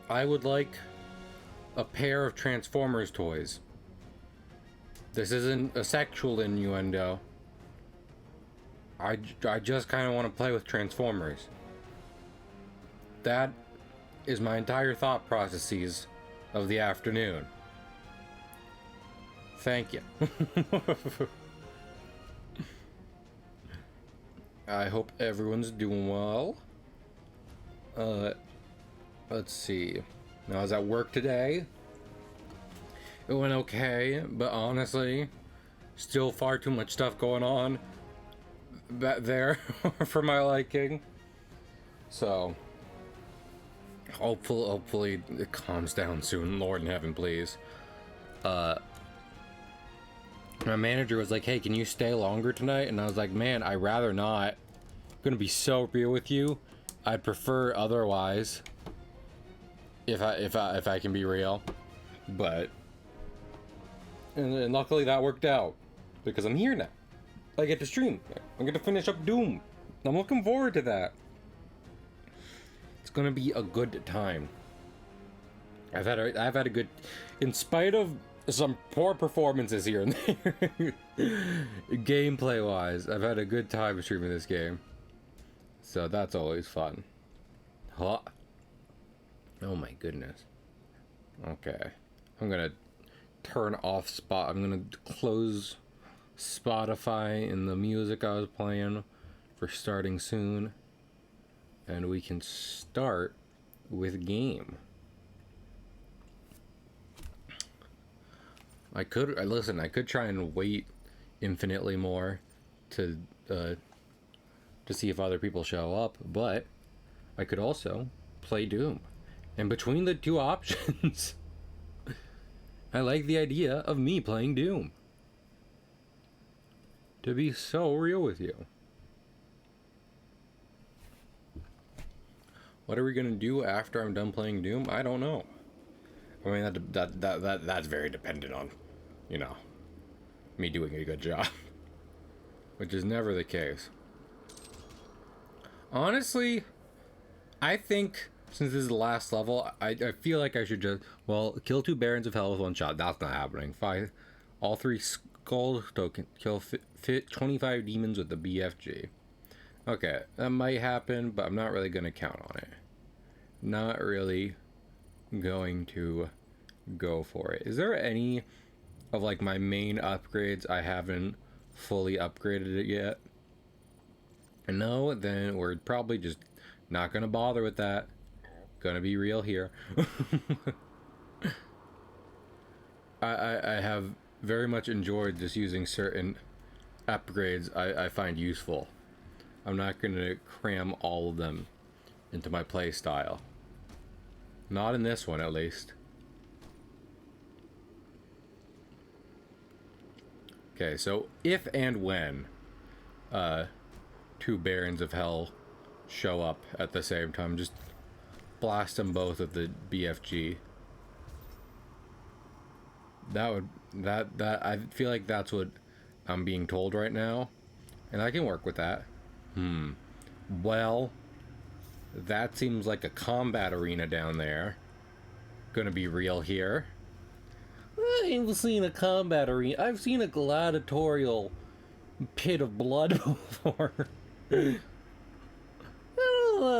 I would like a pair of Transformers toys. This isn't a sexual innuendo. I just kind of want to play with Transformers. That is my entire thought processes of the afternoon. Thank you. I hope everyone's doing well. Let's see. I was at work today. It went okay, but honestly, still far too much stuff going on back there for my liking. So, hopefully it calms down soon. Lord in heaven, please. My manager was like, "Hey, can you stay longer tonight?" And I was like, "Man, I'd rather not. I'm gonna be so real with you. I'd prefer otherwise. If I can be real, but." And luckily that worked out, because I'm here now. I get to stream. I'm going to finish up Doom. I'm looking forward to that. It's going to be a good time. I've had a good, in spite of some poor performances here and there, gameplay wise, I've had a good time streaming this game. So that's always fun. Huh. Oh my goodness. Okay. I'm going to turn off I'm gonna close Spotify and the music I was playing for starting soon, and we can start with game. I could try and wait infinitely more to see if other people show up, but I could also play Doom. And between the two options, I like the idea of me playing Doom. To be so real with you. What are we gonna do after I'm done playing Doom? I don't know. I mean, that's very dependent on, you know, me doing a good job, which is never the case. Honestly, I think since this is the last level, I feel like I should just, well, kill 2 Barons of Hell with 1 shot. That's not happening. Fight all 3 Skull token. Kill 25 demons with the BFG. Okay, that might happen, but I'm not really going to count on it. Not really going to go for it. Is there any of like my main upgrades I haven't fully upgraded it yet? No, then we're probably just not going to bother with that. Gonna be real here. I have very much enjoyed just using certain upgrades I find useful. I'm not gonna cram all of them into my play style. Not in this one, at least. Okay, so if and when 2 Barons of Hell show up at the same time, just blast them both with the BFG. I feel like that's what I'm being told right now, and I can work with that. Well, that seems like a combat arena down there. Gonna be real here. I ain't seen a combat arena. I've seen a gladiatorial pit of blood before. That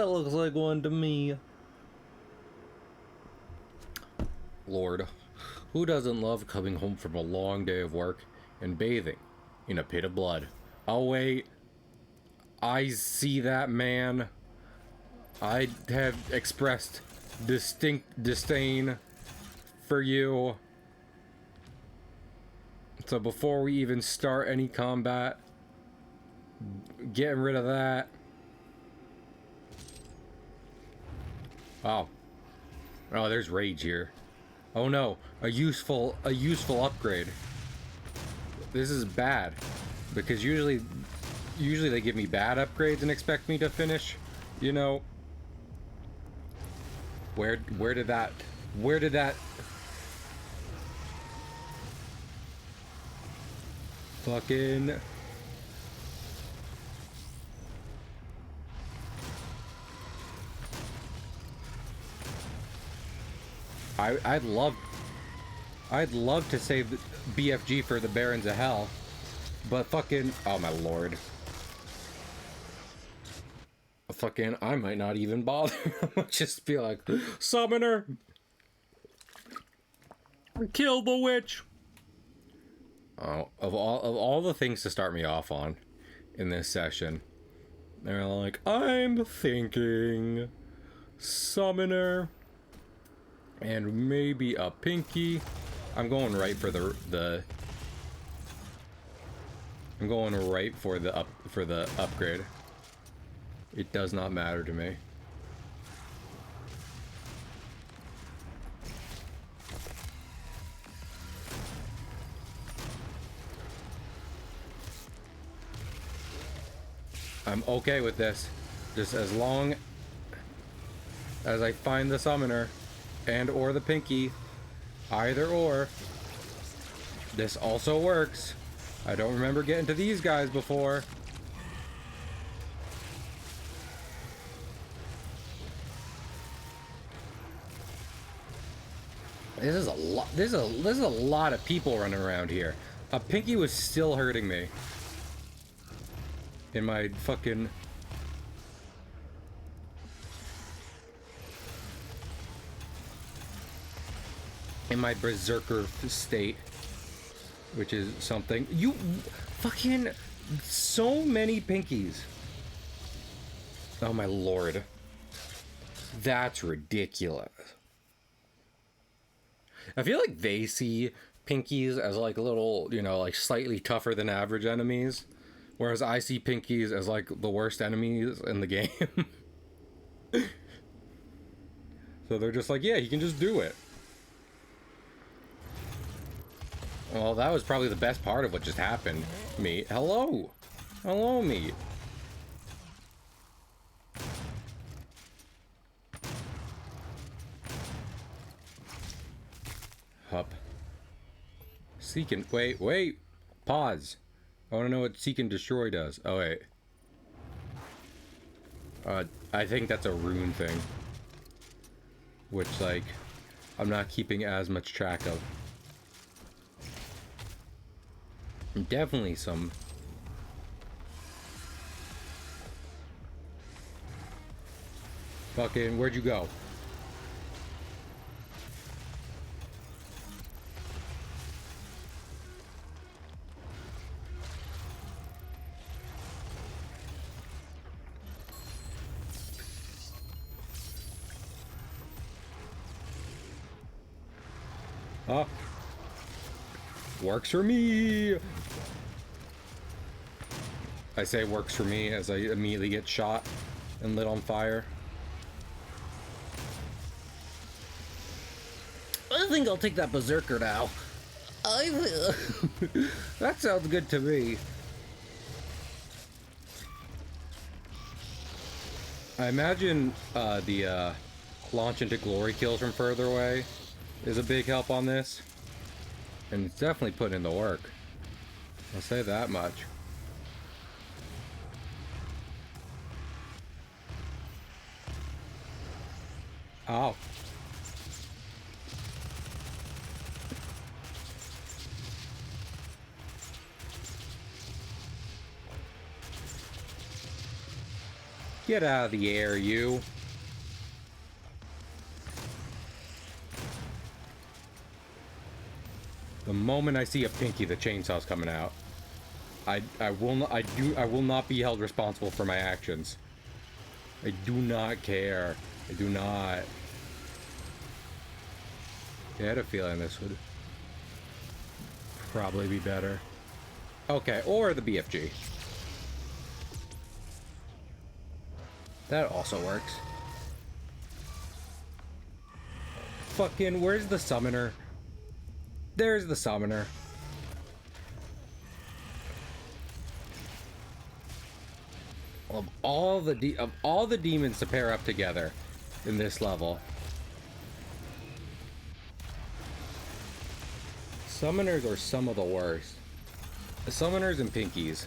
looks like one to me. Lord, who doesn't love coming home from a long day of work and bathing in a pit of blood? Oh wait, I see that, man. I have expressed distinct disdain for you. So before we even start any combat, getting rid of that. Oh, there's rage here. Oh no, a useful upgrade. This is bad, because usually they give me bad upgrades and expect me to finish, you know. Where did that fucking I'd love to save the BFG for the Barons of Hell, but fucking, oh my lord. Fucking, I might not even bother. I might just be like, Summoner, kill the witch. Oh, of all the things to start me off on in this session, they're like, I'm thinking Summoner and maybe a Pinky. I'm going right for I'm going right for the upgrade. It does not matter to me. I'm okay with this. Just as long as I find the Summoner and or the Pinky. Either or. This also works. I don't remember getting to these guys before. This is a lot. This is a lot of people running around here. A Pinky was still hurting me. In my fucking... in my berserker state, which is something. You fucking so many Pinkies. Oh my lord. That's ridiculous. I feel like they see Pinkies as like little, you know, like slightly tougher than average enemies, whereas I see Pinkies as like the worst enemies in the game. So they're just like, yeah, you can just do it. Well, that was probably the best part of what just happened. Meat. Hello. Hello, Meat. Hup. Seek and... Wait. Pause. I want to know what Seek and Destroy does. Oh, wait. I think that's a rune thing. Which, like, I'm not keeping as much track of. Definitely some... Fucking, where'd you go? Oh. Works for me! I say works for me as I immediately get shot and lit on fire. I think I'll take that Berserker now. That sounds good to me. I imagine the launch into glory kills from further away is a big help on this. And it's definitely putting in the work. I'll say that much. Ow. Get out of the air, you. The moment I see a Pinky, the chainsaw's coming out. I will not be held responsible for my actions. I do not care. I do not. I had a feeling this would probably be better. Okay, or the BFG. That also works. Fucking, where's the Summoner? There's the Summoner. Of all the demons to pair up together in this level, Summoners are some of the worst. The Summoners and Pinkies.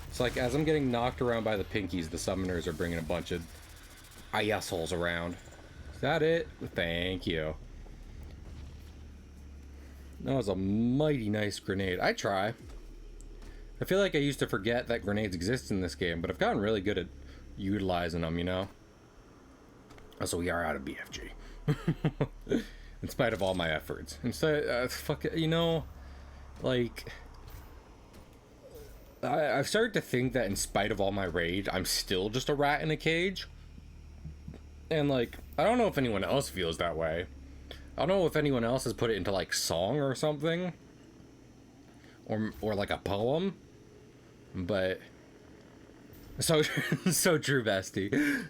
It's like as I'm getting knocked around by the Pinkies, the Summoners are bringing a bunch of assholes around. Is that it? Thank you. That was a mighty nice grenade. I try. I feel like I used to forget that grenades exist in this game, but I've gotten really good at utilizing them, you know? Also, we are out of BFG. In spite of all my efforts. Instead, fuck it, you know, like... I've started to think that in spite of all my rage, I'm still just a rat in a cage. And, like, I don't know if anyone else feels that way. I don't know if anyone else has put it into, like, song or something. Or like, a poem. But... So, so true, bestie.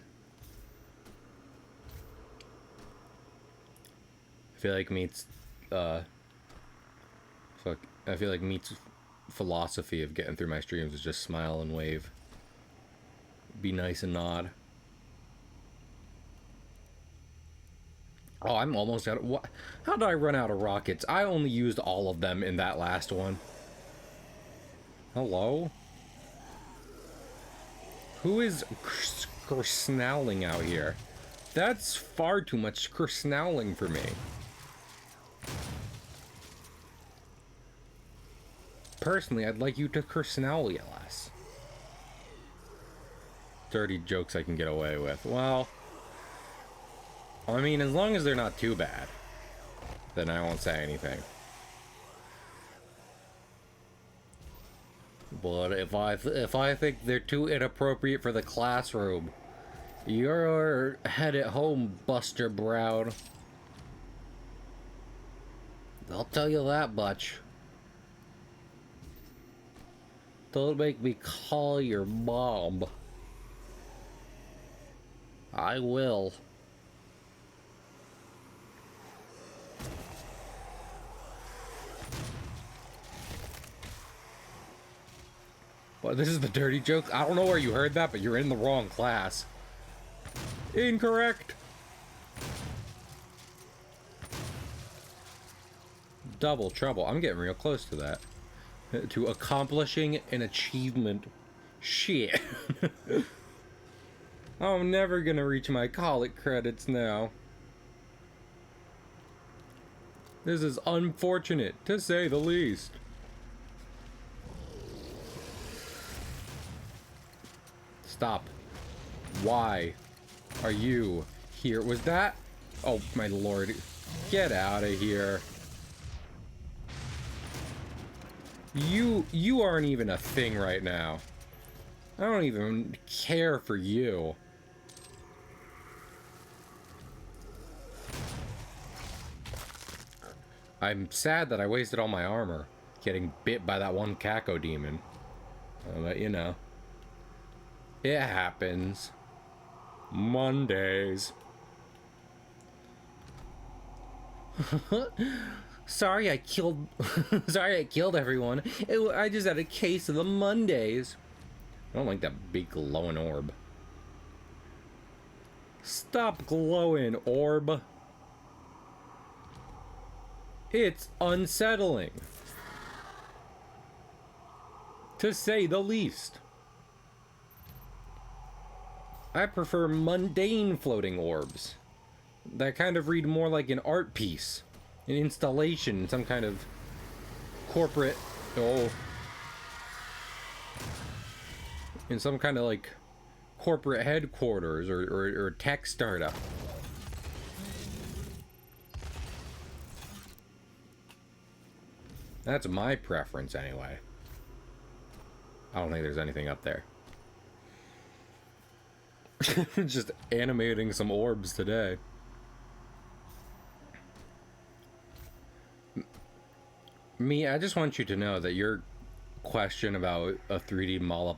I feel like Meat's... I feel like Meat's philosophy of getting through my streams is just smile and wave. Be nice and nod. Oh, I'm almost out of... What? How did I run out of rockets? I only used all of them in that last one. Hello? Who is snowling out here? That's far too much snowling for me. Personally, I'd like you to snarl less. Dirty jokes I can get away with. Well, I mean, as long as they're not too bad, then I won't say anything. But if I think they're too inappropriate for the classroom, you're headed home, Buster Brown. I'll tell you that much. Don't make me call your mom. I will. Well, this is the dirty joke. I don't know where you heard that, but you're in the wrong class. Incorrect. Double trouble. I'm getting real close to that. To accomplishing an achievement. Shit. I'm never gonna reach my college credits now. This is unfortunate, to say the least. Stop. Why are you here? Was that? Oh, my lord. Get out of here. You aren't even a thing right now. I don't even care for you. I'm sad that I wasted all my armor getting bit by that one Kako demon. But you know. It happens. Mondays. Sorry I killed everyone. I just had a case of the Mondays. I don't like that big glowing orb. Stop glowing, orb. It's unsettling. To say the least. I prefer mundane floating orbs. That kind of read more like an art piece. An installation, some kind of corporate... Oh. In some kind of like corporate headquarters or tech startup. That's my preference anyway. I don't think there's anything up there. Just animating some orbs today. I just want you to know that your question about a 3D model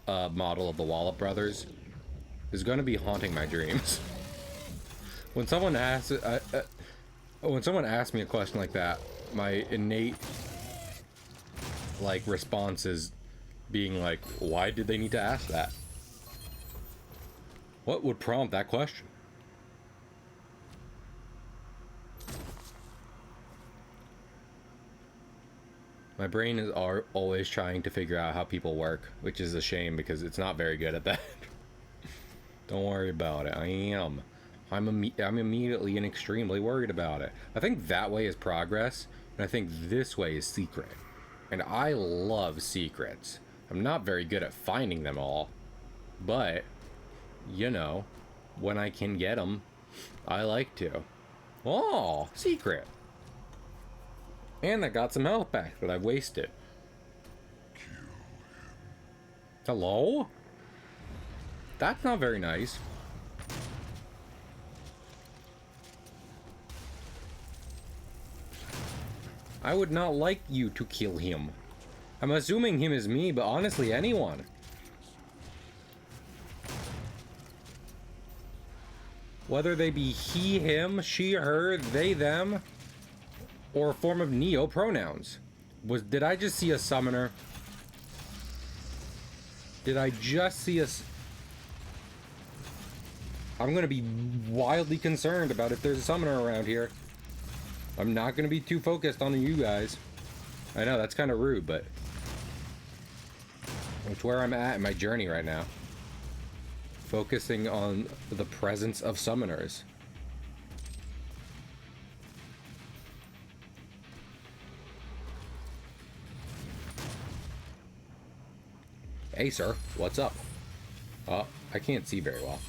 of the Wallop brothers is going to be haunting my dreams. When someone asks me a question like that, my innate like response is being like, why did they need to ask that? What would prompt that question? My brain is always trying to figure out how people work, which is a shame because it's not very good at that. Don't worry about it. I I'm immediately and extremely worried about it. I think that way is progress, and I think this way is secret. And I love secrets. I'm not very good at finding them all, but, you know, when I can get them, I like to. Oh, secret. And I got some health back that I've wasted. Hello? That's not very nice. I would not like you to kill him. I'm assuming him is me, but honestly, anyone. Whether they be he, him, she, her, they, them, or a form of neo pronouns. Did I just see a summoner? Did I just see a... I'm gonna be wildly concerned about if there's a summoner around here. I'm not gonna be too focused on you guys. I know, that's kind of rude, but... it's where I'm at in my journey right now. Focusing on the presence of summoners. Hey, sir. What's up? I can't see very well.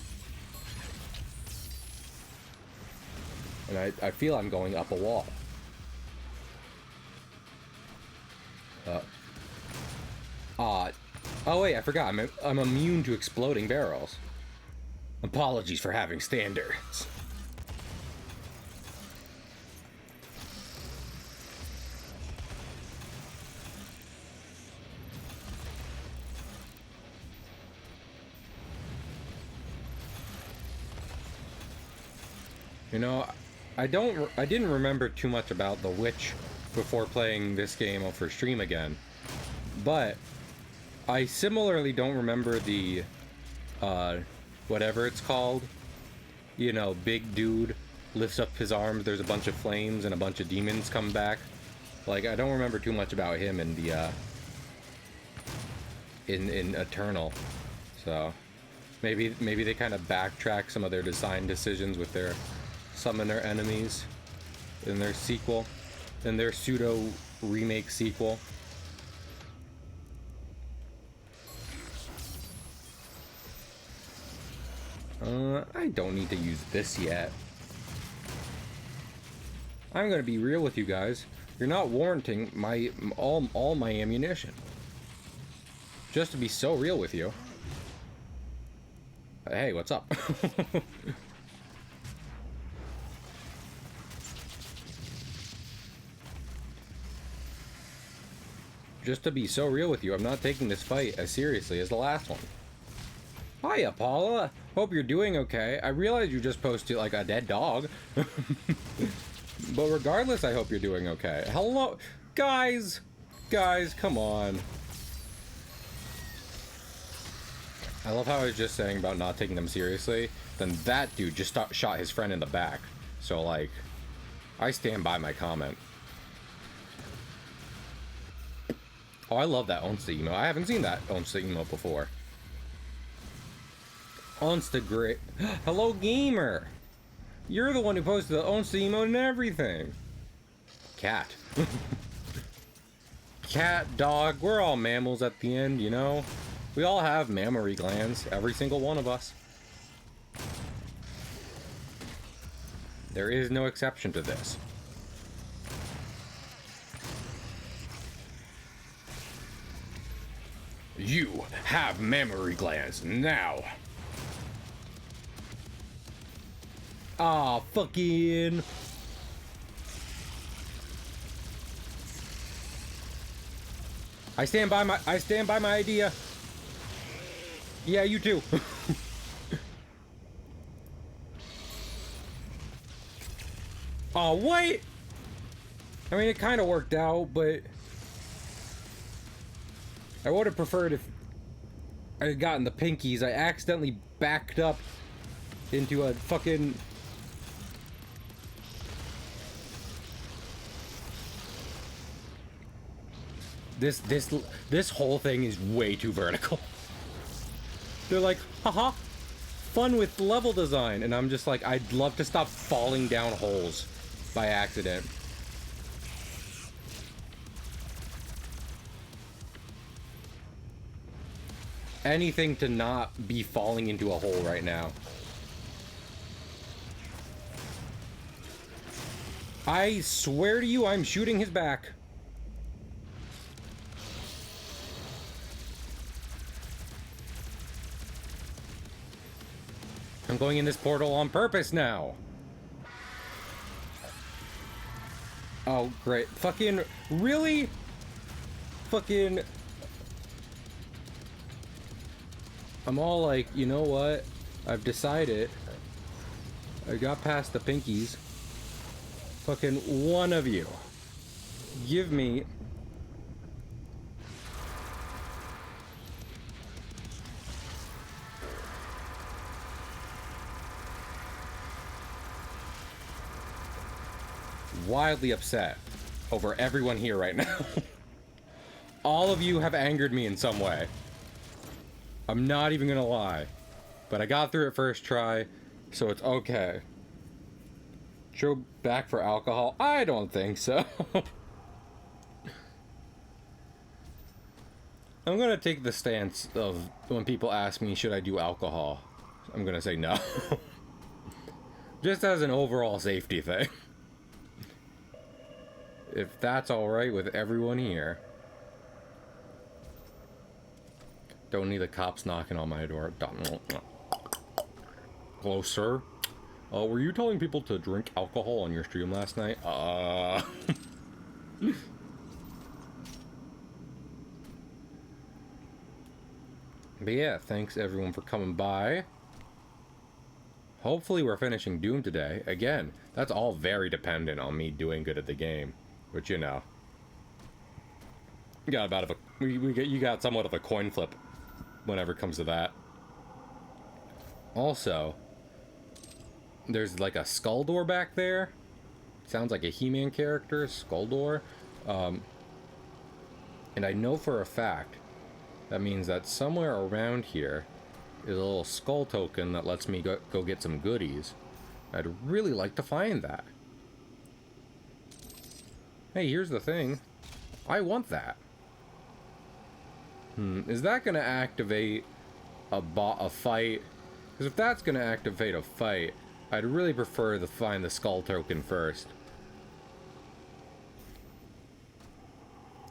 And I feel I'm going up a wall. Oh wait, I forgot. I'm immune to exploding barrels. Apologies for having standards. You know, I didn't remember too much about the witch before playing this game for stream again, but I similarly don't remember the whatever it's called. You know, big dude lifts up his arms, there's a bunch of flames and a bunch of demons come back. Like, I don't remember too much about him in the in Eternal. So maybe they kind of backtrack some of their design decisions with their summoner enemies in their sequel, in their pseudo remake sequel. I don't need to use this yet. I'm gonna be real with you guys. You're not warranting my all my ammunition. Just to be so real with you. Hey, what's up? Just to be so real with you, I'm not taking this fight as seriously as the last one. Hiya, Paula. Hope you're doing okay. I realize you just posted like a dead dog. But regardless, I hope you're doing okay. Hello, guys. Guys, come on. I love how I was just saying about not taking them seriously. Then that dude just shot his friend in the back. So, like, I stand by my comment. Oh, I love that Onsta emote. I haven't seen that Onsta emote before. Onsta great. Hello, gamer. You're the one who posted the Onsta emote and everything. Cat. Cat, dog, we're all mammals at the end, you know? We all have mammary glands, every single one of us. There is no exception to this. You have mammary glands now. Aw, fucking. I stand by my idea. Yeah, you too. Oh, wait. I mean, it kind of worked out, but I would have preferred if I had gotten the pinkies. I accidentally backed up into a fucking... This whole thing is way too vertical. They're like, haha, fun with level design, and I'm just like, I'd love to stop falling down holes by accident. Anything to not be falling into a hole right now. I swear to you, I'm shooting his back. I'm going in this portal on purpose now. Oh, great. Fucking, really? Fucking... I'm all like, you know what? I've decided. I got past the pinkies. Fucking one of you. Give me... wildly upset over everyone here right now. All of you have angered me in some way. I'm not even gonna lie. But I got through it first try, so it's okay. Show back for alcohol? I don't think so. I'm gonna take the stance of when people ask me, should I do alcohol? I'm gonna say no. Just as an overall safety thing. If that's alright with everyone here. Don't need the cops knocking on my door. Hello, sir. Were you telling people to drink alcohol on your stream last night? But yeah, thanks everyone for coming by. Hopefully we're finishing Doom today. Again, that's all very dependent on me doing good at the game. Which, you know. You got about you got somewhat of a coin flip whenever it comes to that. Also, there's like a skull door back there. Sounds like a He-Man character, skull door. And I know for a fact that means that somewhere around here is a little skull token that lets me go get some goodies. I'd really like to find that. Hey, here's the thing. I want that. Is that gonna activate a fight? Because if that's gonna activate a fight, I'd really prefer to find the skull token first.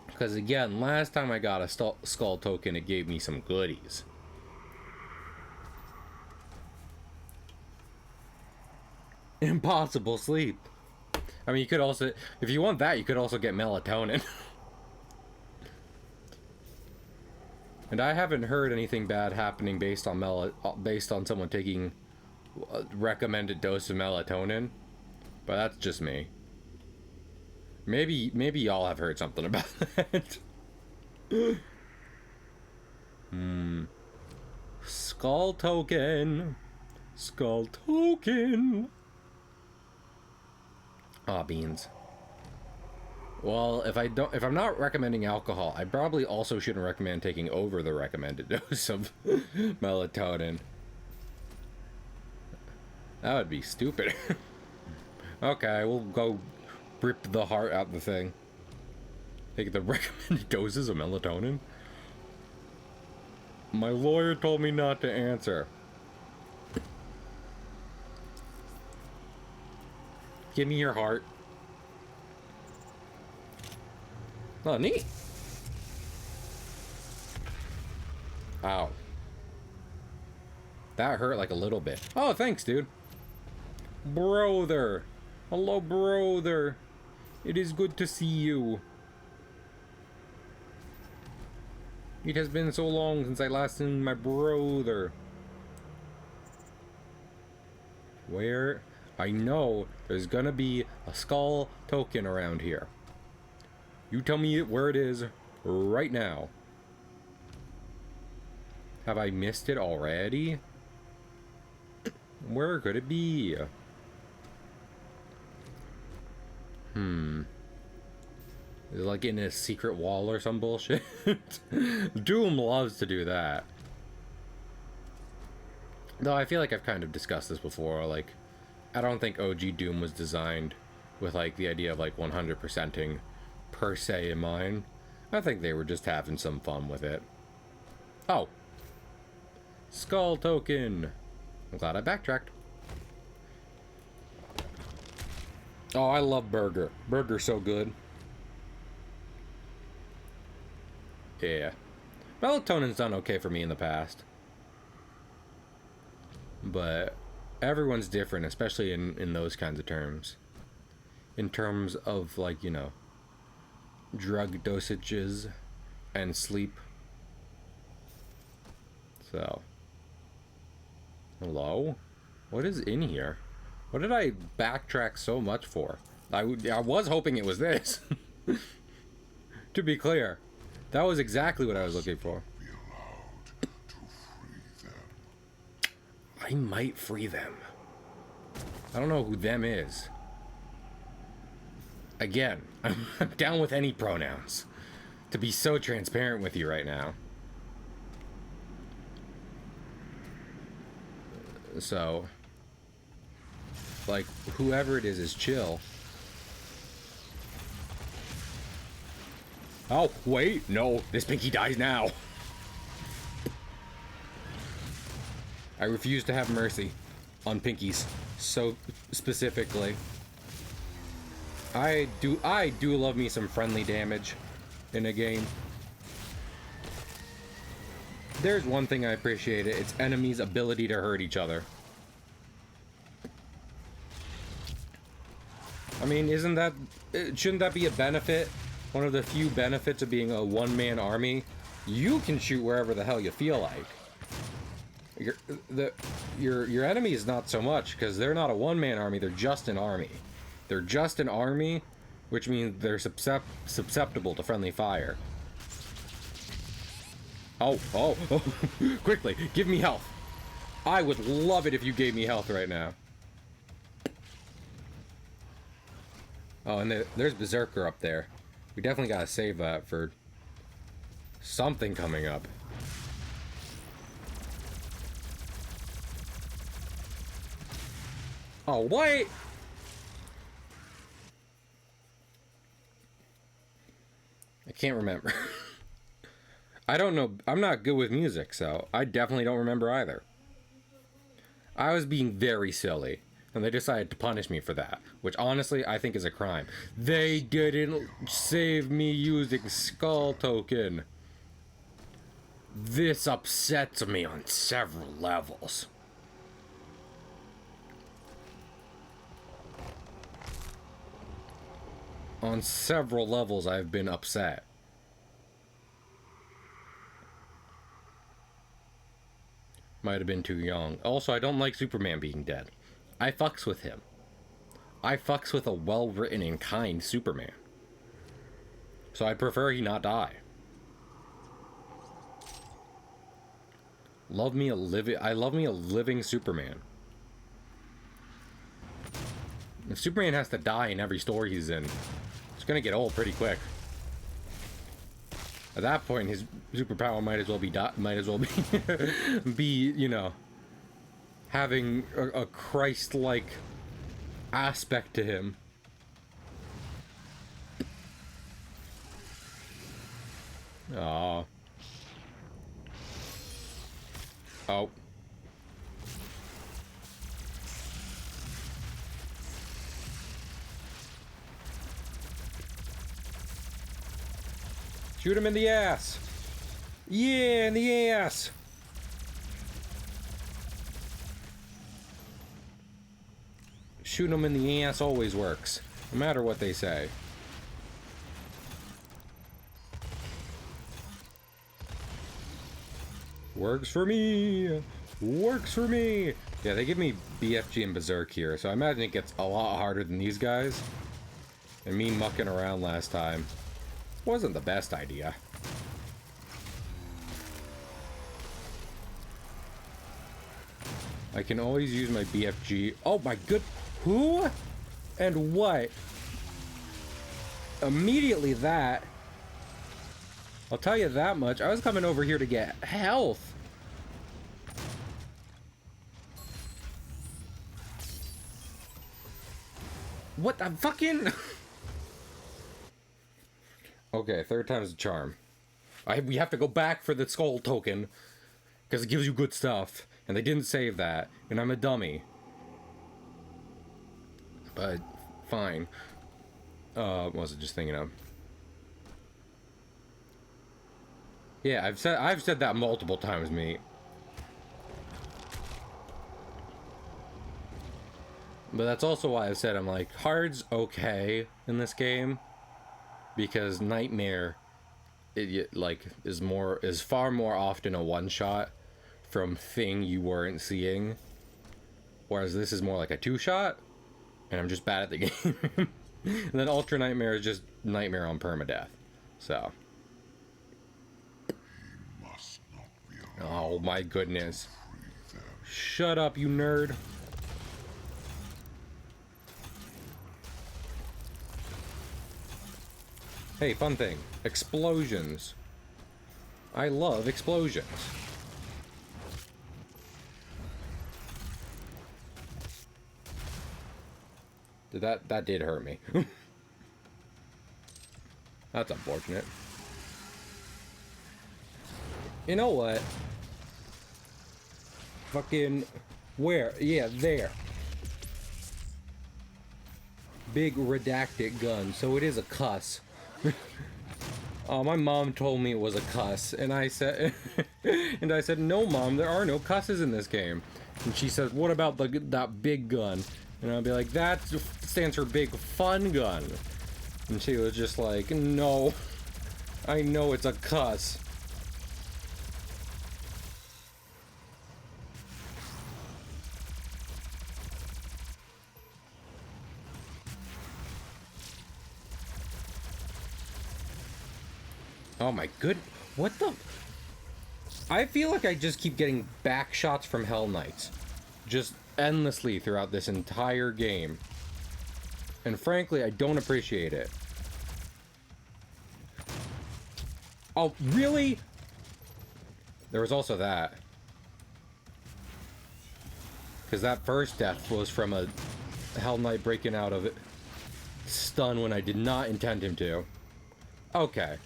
Because again, last time I got a skull token, it gave me some goodies. Impossible sleep. I mean, you could also, if you want that, you could also get melatonin. And I haven't heard anything bad happening based on someone taking a recommended dose of melatonin, but that's just me. Maybe y'all have heard something about that. Skull token. Skull token. Aw, beans. Well, if I'm not recommending alcohol, I probably also shouldn't recommend taking over the recommended dose of melatonin. That would be stupid. Okay, we'll go rip the heart out the thing. Take the recommended doses of melatonin. My lawyer told me not to answer. Give me your heart. Oh, neat. Ow. That hurt like a little bit. Oh, thanks, dude. Brother. Hello, brother. It is good to see you. It has been so long since I last seen my brother. Where? I know there's gonna be a skull token around here. You tell me where it is right now. Have I missed it already? Where could it be? Is it like in a secret wall or some bullshit? Doom loves to do that. Though I feel like I've kind of discussed this before, like, I don't think OG Doom was designed with, like, the idea of, like, 100%ing per se in mind. I think they were just having some fun with it. Oh. Skull token. I'm glad I backtracked. Oh, I love Burger. Burger's so good. Yeah. Melatonin's done okay for me in the past. But everyone's different, especially in those kinds of terms. In terms of, like, you know, drug dosages and sleep. So. Hello? What is in here? What did I backtrack so much for? I was hoping it was this. To be clear. That was exactly what I was looking for. I might free them. I don't know who them is. Again, I'm down with any pronouns. To be so transparent with you right now. So, like, whoever it is chill. Oh, wait, no, this Pinky dies now. I refuse to have mercy on Pinkies, so specifically. I do love me some friendly damage in a game. There's one thing I appreciate it, it's enemies' ability to hurt each other. I mean, shouldn't that be a benefit? One of the few benefits of being a one-man army? You can shoot wherever the hell you feel like. Your enemy is not so much, because they're not a one-man army, they're just an army. They're just an army, which means they're susceptible to friendly fire. Oh, quickly, give me health. I would love it if you gave me health right now. Oh, and there's Berserker up there. We definitely gotta save that for something coming up. Oh, wait! I can't remember. I don't know. I'm not good with music, so I definitely don't remember either. I was being very silly, and they decided to punish me for that, which honestly I think is a crime. They didn't save me using Skull Token. This upsets me on several levels. On several levels, I've been upset. Might have been too young. Also, I don't like Superman being dead. I fucks with him. I fucks with a well-written and kind Superman. So I'd prefer he not die. I love me a living Superman. If Superman has to die in every story he's in, it's gonna get old pretty quick. At that point, his superpower might as well be, you know, having a Christ-like aspect to him. Aww. Oh. Shoot him in the ass. Yeah, in the ass. Shooting him in the ass always works, no matter what they say. Works for me. Works for me. Yeah, they give me BFG and Berserk here, so I imagine it gets a lot harder than these guys. And me mucking around last time wasn't the best idea. I can always use my BFG. Oh my good. Who? And what? Immediately that. I'll tell you that much. I was coming over here to get health. What the fucking... Okay, third time's a charm. We have to go back for the skull token, because it gives you good stuff, and they didn't save that, and I'm a dummy. But, fine. What was it just thinking of? Yeah, I've said that multiple times, mate. But that's also why I've said I'm like, hard's okay in this game, because Nightmare, is far more often a one shot from thing you weren't seeing, whereas this is more like a two shot, and I'm just bad at the game. And then Ultra Nightmare is just Nightmare on permadeath. So. Oh my goodness. Shut up, you nerd. Hey, fun thing. Explosions. I love explosions. That did hurt me. That's unfortunate. You know what? Fucking... Where? Yeah, there. Big redacted gun, so it is a cuss. Oh, my mom told me it was a cuss, and I said... and I said, no, Mom, there are no cusses in this game. And she says, what about that big gun? And I'll be like, that stands for big fun gun. And she was just like, no, I know it's a cuss. Oh my good, what the? I feel like I just keep getting back shots from Hell Knights. Just endlessly throughout this entire game. And frankly, I don't appreciate it. Oh, really? There was also that. Because that first death was from a Hell Knight breaking out of it. Stun when I did not intend him to. Okay.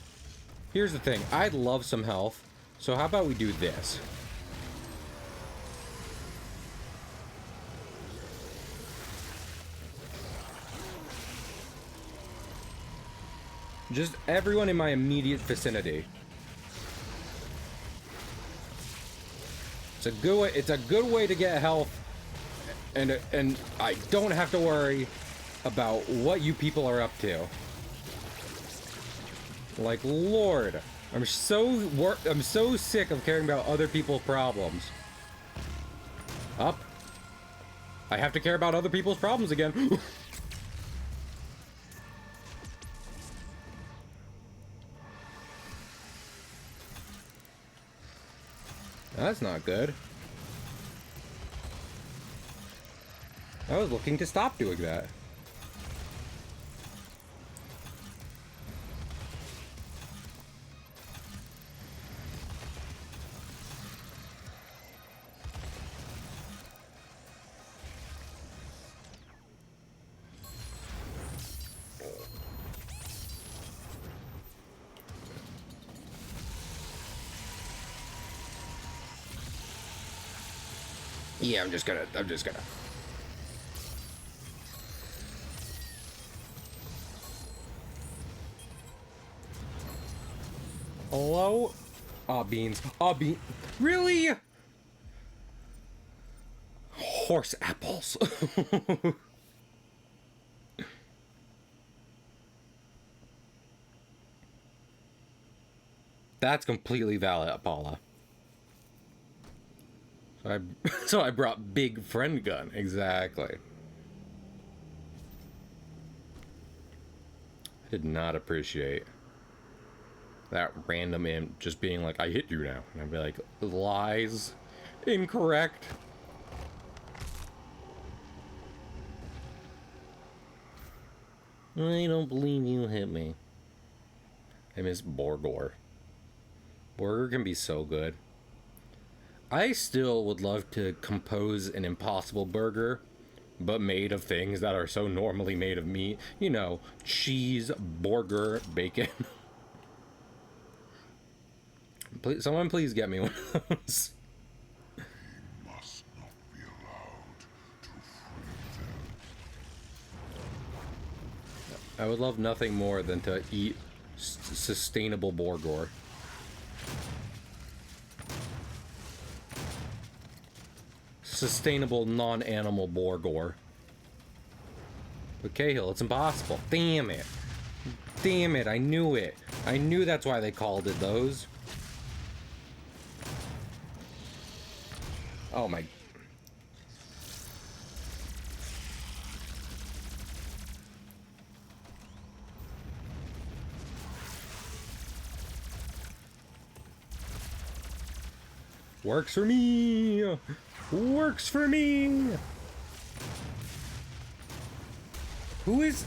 Here's the thing. I'd love some health. So how about we do this? Just everyone in my immediate vicinity. It's a good way to get health, and I don't have to worry about what you people are up to. Like, Lord, I'm so sick of caring about other people's problems. Up. I have to care about other people's problems again. That's not good. I was looking to stop doing that. Yeah, I'm just gonna. Hello? Aw, beans. Aw, bean. Really? Horse apples. That's completely valid, Paula. So I brought big friend gun. Exactly. I did not appreciate that random imp just being like, I hit you now. And I'd be like, lies. Incorrect. I don't believe you hit me. I miss Borgor. Borgor can be so good. I still would love to compose an Impossible Burger but made of things that are so normally made of meat. You know, cheese, burger, bacon. Please, someone please get me one of those. Must not be allowed to free them. I would love nothing more than to eat sustainable Borgor. Sustainable non-animal Borgor. But Cahill, it's impossible. Damn it. Damn it, I knew it. I knew that's why they called it those. Oh my... Works for me! Works for me! Who is...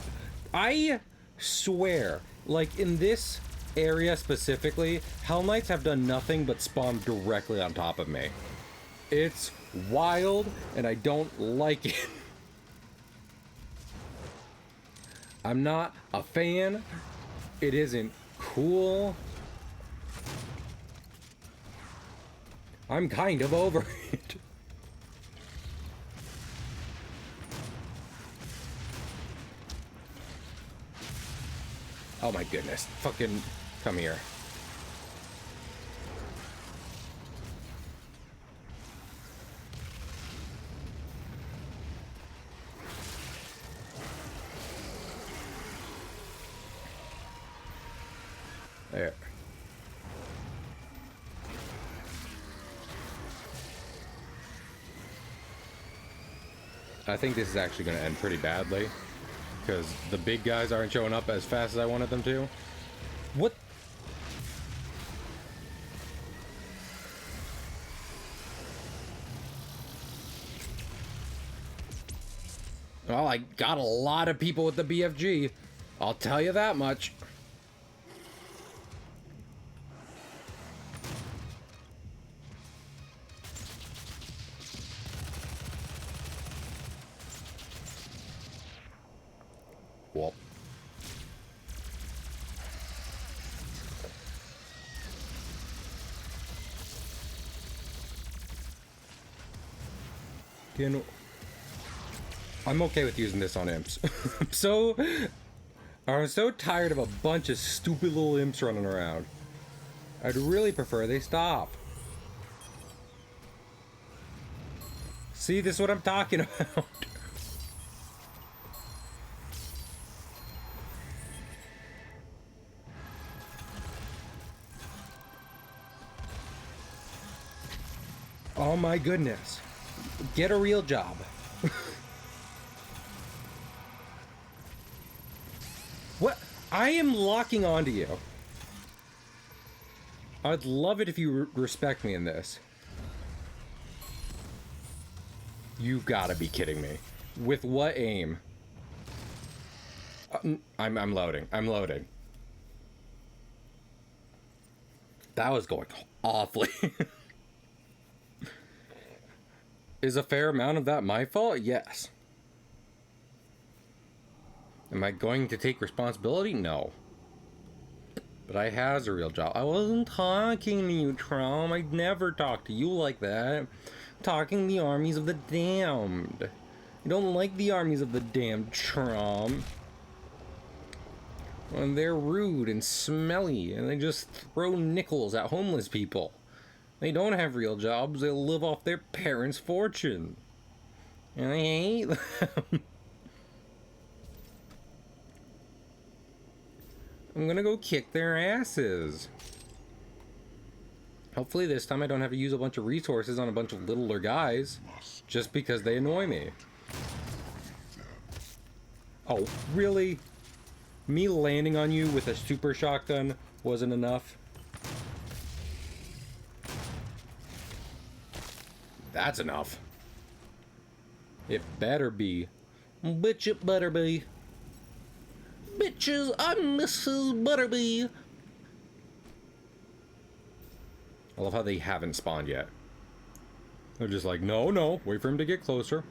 I swear, like in this area specifically, Hell Knights have done nothing but spawn directly on top of me. It's wild, and I don't like it. I'm not a fan. It isn't cool. I'm kind of over it. Oh my goodness. Fucking come here. There. I think this is actually going to end pretty badly, because the big guys aren't showing up as fast as I wanted them to. What? Well, I got a lot of people with the BFG. I'll tell you that much. Well. I'm okay with using this on imps. I'm so tired of a bunch of stupid little imps running around. I'd really prefer they stop. See, this is what I'm talking about. Oh my goodness. Get a real job. What? I am locking onto you. I'd love it if you respect me in this. You gotta be kidding me. With what aim? I'm loading. I'm loading. That was going awfully. Is a fair amount of that my fault? Yes. Am I going to take responsibility? No. But I has a real job. I wasn't talking to you, Trom. I'd never talk to you like that. I'm talking the armies of the damned. I don't like the armies of the damned, Trom. And they're rude and smelly, and they just throw nickels at homeless people. They don't have real jobs. They live off their parents' fortune. And I hate them. I'm gonna go kick their asses. Hopefully this time I don't have to use a bunch of resources on a bunch of littler guys just because they annoy me. Oh, really? Me landing on you with a super shotgun wasn't enough? That's enough. It better be. Bitch, it better be. Bitches, I'm Mrs. Butterby. I love how they haven't spawned yet. They're just like, no, no, wait for him to get closer.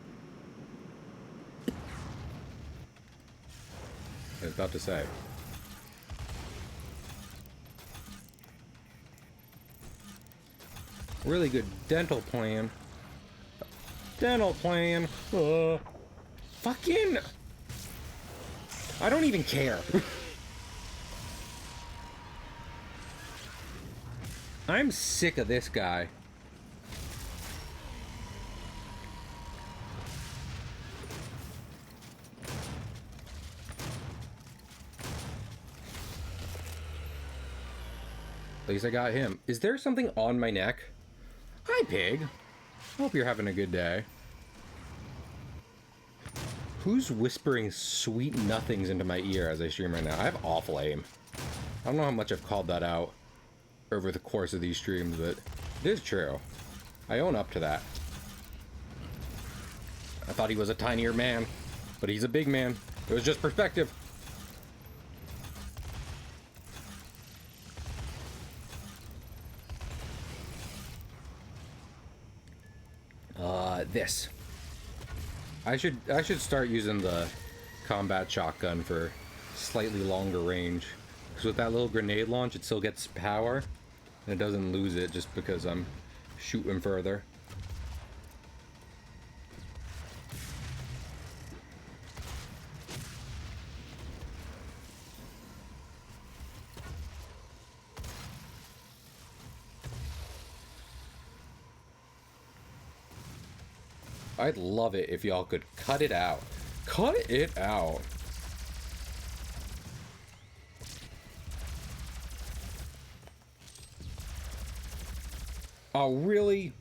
I was about to say. Really good dental plan. Dental plan. Fucking. I don't even care. I'm sick of this guy. At least I got him. Is there something on my neck? Hi, pig. Hope you're having a good day. Who's whispering sweet nothings into my ear as I stream right now? I have awful aim. I don't know how much I've called that out over the course of these streams, but it is true. I own up to that. I thought he was a tinier man, but he's a big man. It was just perspective. This. I should start using the combat shotgun for slightly longer range. Because with that little grenade launch, it still gets power. And it doesn't lose it just because I'm shooting further. I'd love it if y'all could cut it out. Cut it out. Oh, really?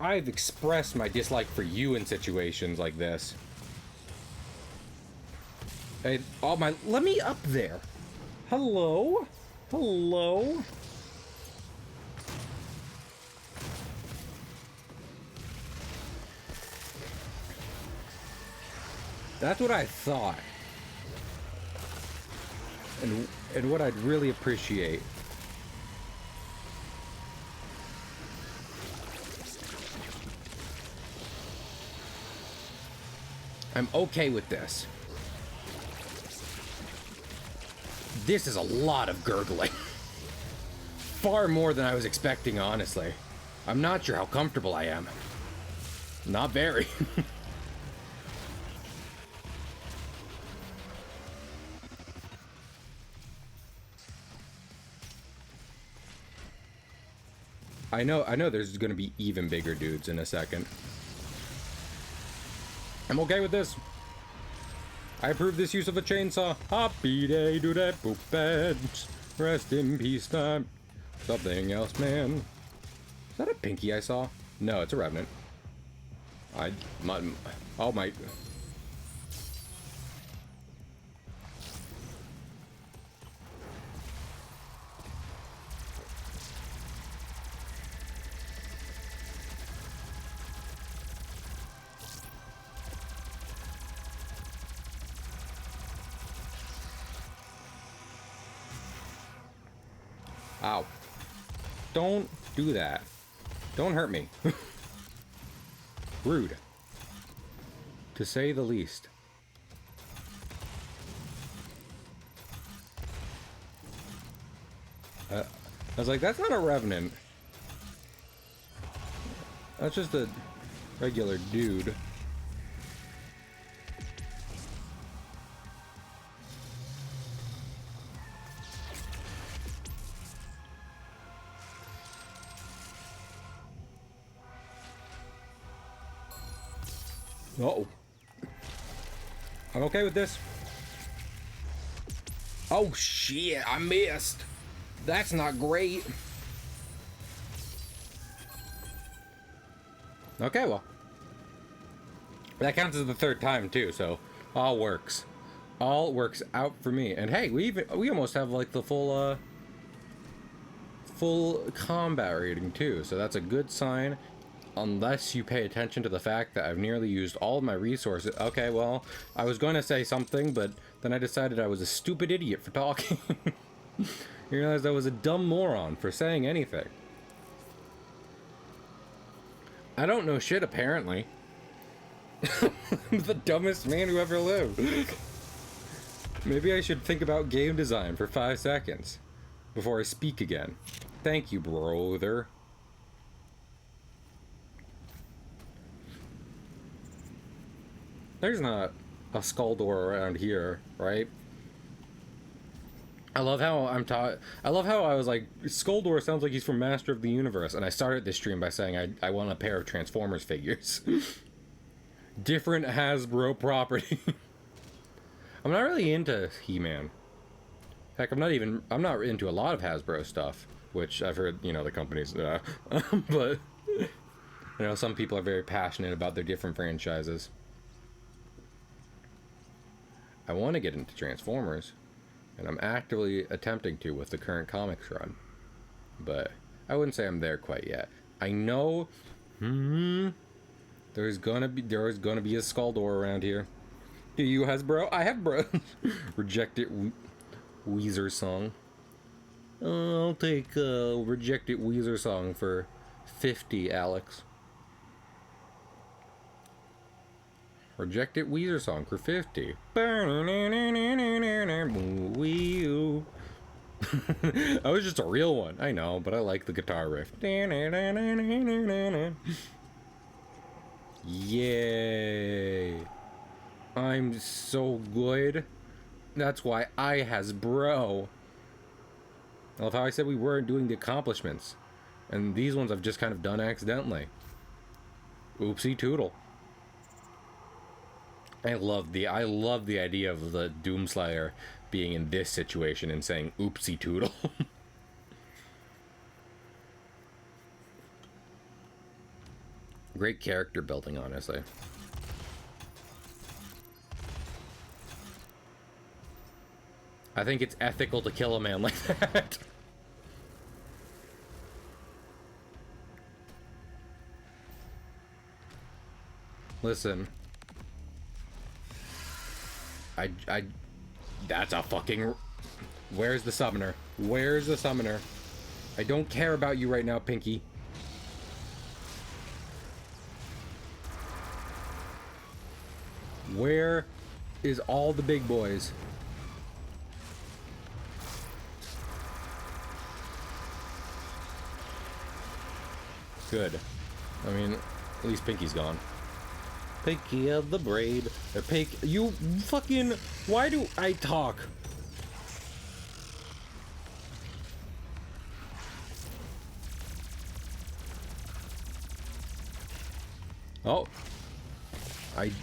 I've expressed my dislike for you in situations like this. Hey, oh my, let me up there. Hello? Hello? That's what I thought. And what I'd really appreciate. I'm okay with this. This is a lot of gurgling. Far more than I was expecting, honestly. I'm not sure how comfortable I am. Not very. I know there's gonna be even bigger dudes in a second. I'm okay with this. I approve this use of a chainsaw. Happy day to that poop bed. Rest in peace, time. Something else, man. Is that a pinky I saw? No, it's a revenant. Oh my. Ow. Don't do that. Don't hurt me. Rude. To say the least. I was like, that's not a revenant. That's just a regular dude. Uh-oh. I'm okay with this. Oh shit, I missed. That's not great. Okay, well. That counts as the third time too, so all works. All works out for me. And hey, we almost have like the full combat rating too, so that's a good sign. Unless you pay attention to the fact that I've nearly used all of my resources. Okay, well, I was going to say something, but then I decided I was a stupid idiot for talking. You realize I was a dumb moron for saying anything. I don't know shit, apparently. I'm the dumbest man who ever lived. Maybe I should think about game design for 5 seconds before I speak again. Thank you, brother. There's not a skull door around here, right? I love how I love how I was like, Skuldor sounds like he's from Master of the Universe, and I started this stream by saying I want a pair of Transformers figures. Different Hasbro property. I'm not really into He-Man. Heck, I'm not into a lot of Hasbro stuff, which I've heard, you know, the companies, but, you know, some people are very passionate about their different franchises. I want to get into Transformers, and I'm actively attempting to with the current comics run, but I wouldn't say I'm there quite yet. I know, there's gonna be a Skuldor around here. Do you, Hasbro? I have bro. Rejected Weezer song. I'll take Rejected Weezer song for 50, Alex. Rejected Weezer song for 50. That was just a real one. I know, but I like the guitar riff. Yay. I'm so good. That's why I Hasbro. I love how I said we weren't doing the accomplishments. And these ones I've just kind of done accidentally. Oopsie toodle. I love the idea of the Doomslayer being in this situation and saying oopsie toodle. Great character building, honestly. I think it's ethical to kill a man like that. Listen. That's a fucking... Where's the summoner? Where's the summoner? I don't care about you right now, Pinky. Where is all the big boys? Good. I mean, at least Pinky's gone. Pinky of the braid. Or you fucking... Why do I talk? Oh.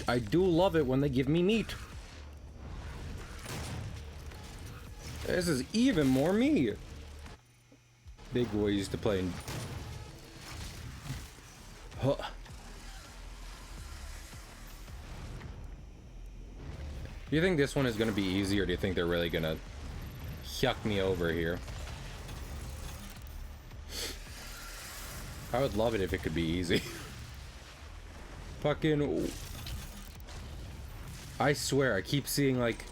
I do love it when they give me meat. This is even more me. Big boy used to play in... Huh. Do you think this one is going to be easy, or do you think they're really going to yuck me over here? I would love it if it could be easy. Fucking... I swear, I keep seeing, like,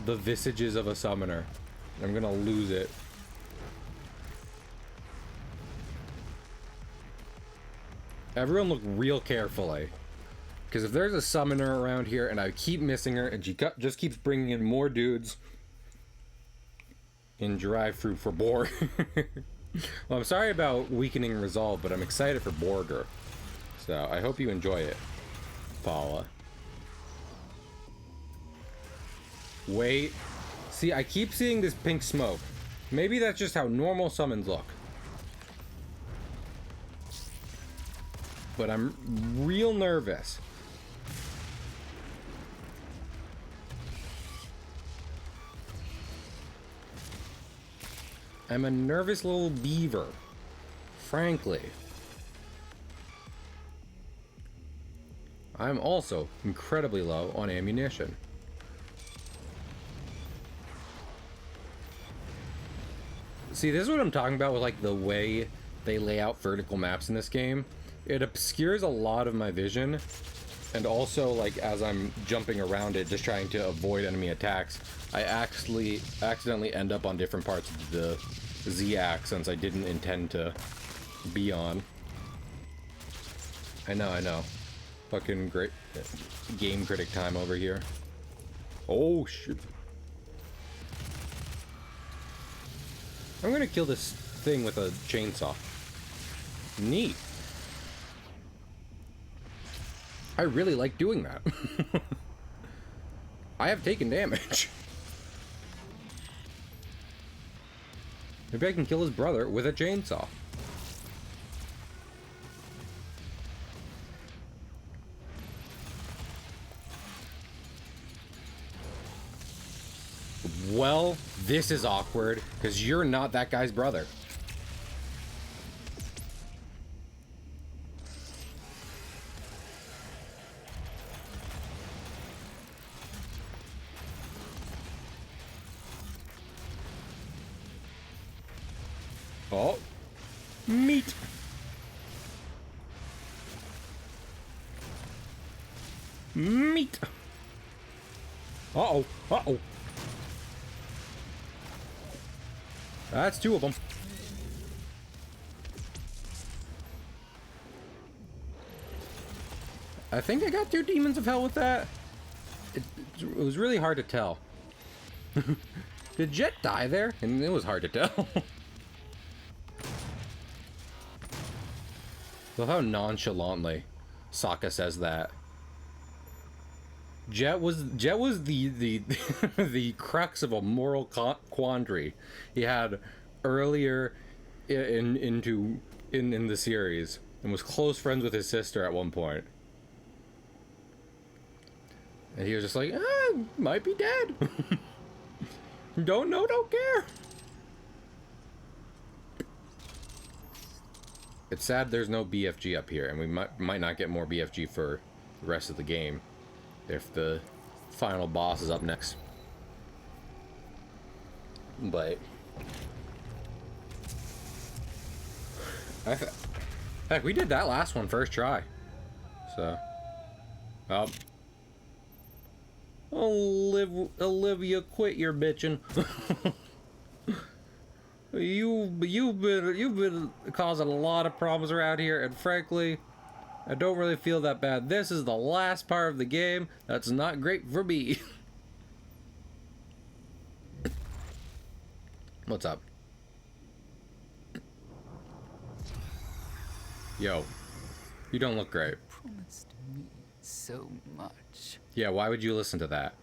the visages of a summoner. I'm gonna lose it. Everyone look real carefully. Because if there's a summoner around here and I keep missing her and she just keeps bringing in more dudes in drive-thru for Borg. Well, I'm sorry about weakening resolve, but I'm excited for Borger. So I hope you enjoy it, Paula. Wait. See, I keep seeing this pink smoke. Maybe that's just how normal summons look. But I'm real nervous. I'm a nervous little beaver, frankly. I'm also incredibly low on ammunition. See, this is what I'm talking about with, like, the way they lay out vertical maps in this game. It obscures a lot of my vision, and also, like, as I'm jumping around it, just trying to avoid enemy attacks, I actually accidentally end up on different parts of the Z-axis I didn't intend to be on. I know. Fucking great game critic time over here. Oh shit. I'm gonna kill this thing with a chainsaw. Neat. I really like doing that. I have taken damage. Maybe I can kill his brother with a chainsaw. Well, this is awkward, because you're not that guy's brother. Oh. Meat. Meat. Uh-oh. Uh-oh. That's two of them. I think I got two demons of hell with that. It was really hard to tell. Did Jet die there? And it was hard to tell. Love how nonchalantly Sokka says that. Jet was the the crux of a moral quandary he had earlier in the series, and was close friends with his sister at one point. And he was just like, might be dead. Don't know, don't care. It's sad there's no BFG up here, and we might not get more BFG for the rest of the game if the final boss is up next. But heck, we did that last one first try. So Olivia, quit your bitching. You've been causing a lot of problems around here, and frankly, I don't really feel that bad. This is the last part of the game that's not great for me. What's up? Yo, you don't look great. Promised me so much. Yeah, why would you listen to that?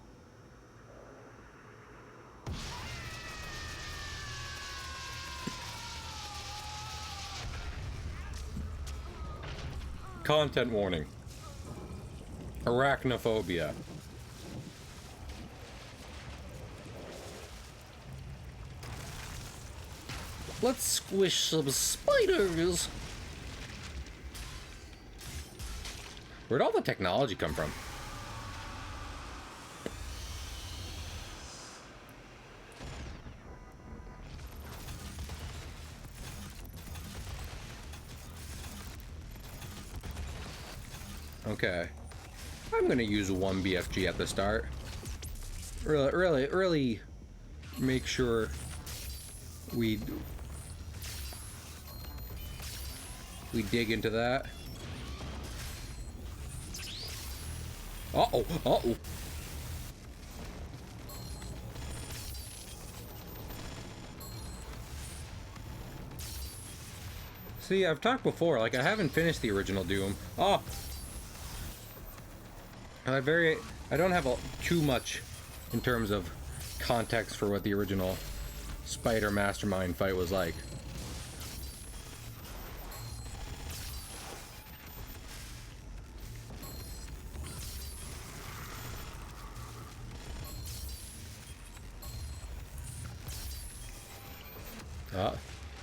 Content warning. Arachnophobia. Let's squish some spiders. Where'd all the technology come from? Okay, I'm gonna use one BFG at the start. Really make sure we dig into that. Uh-oh, uh-oh. See, I've talked before, like, I haven't finished the original Doom. Oh! I don't have too much in terms of context for what the original Spider Mastermind fight was like.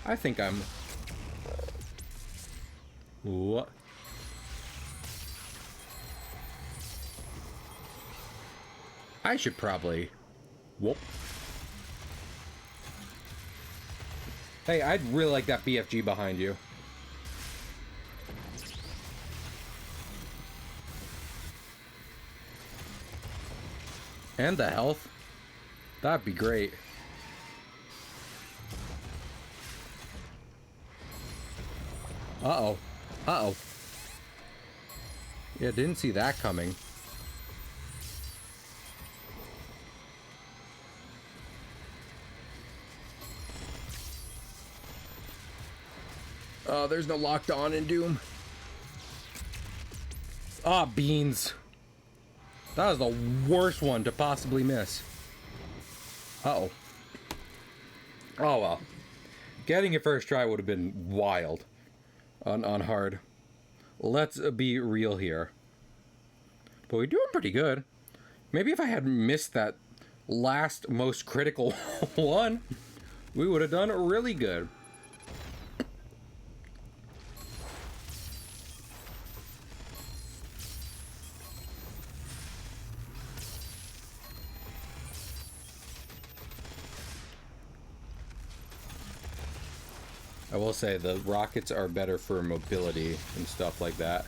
I think I'm... What? I should probably... Whoop. Hey, I'd really like that BFG behind you. And the health. That'd be great. Uh-oh. Uh-oh. Yeah, didn't see that coming. Oh, there's no locked on in Doom. Ah, beans. That was the worst one to possibly miss. Uh-oh. Oh, well. Getting it first try would have been wild on hard. Let's be real here. But we're doing pretty good. Maybe if I had missed that last most critical one, we would have done really good. I will say the rockets are better for mobility and stuff like that.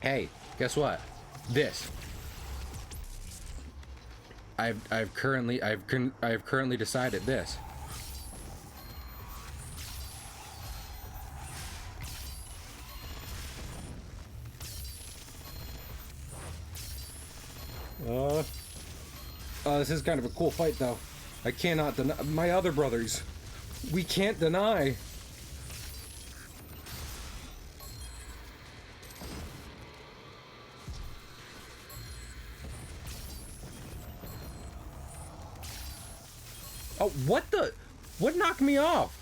Hey, guess what? This. I've currently decided this. This is kind of a cool fight, though. I cannot deny my other brothers. We can't deny. Oh, what the? What knocked me off?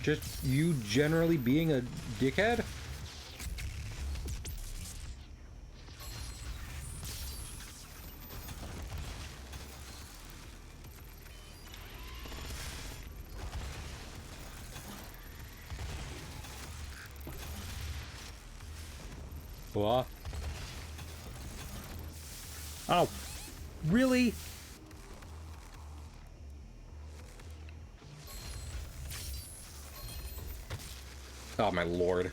Just you generally being a dickhead? What? Oh, really? Oh my lord.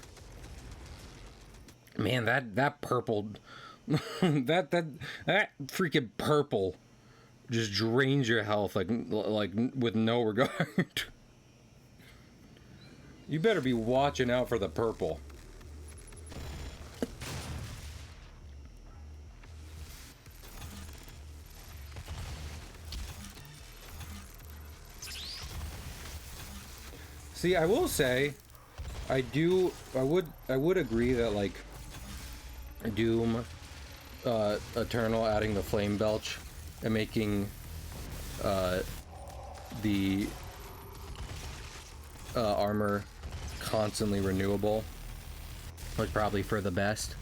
Man, that purple that freaking purple just drains your health like with no regard. You better be watching out for the purple. See, I will say, I would agree that like Doom, Eternal adding the flame belch and making the armor constantly renewable was probably for the best.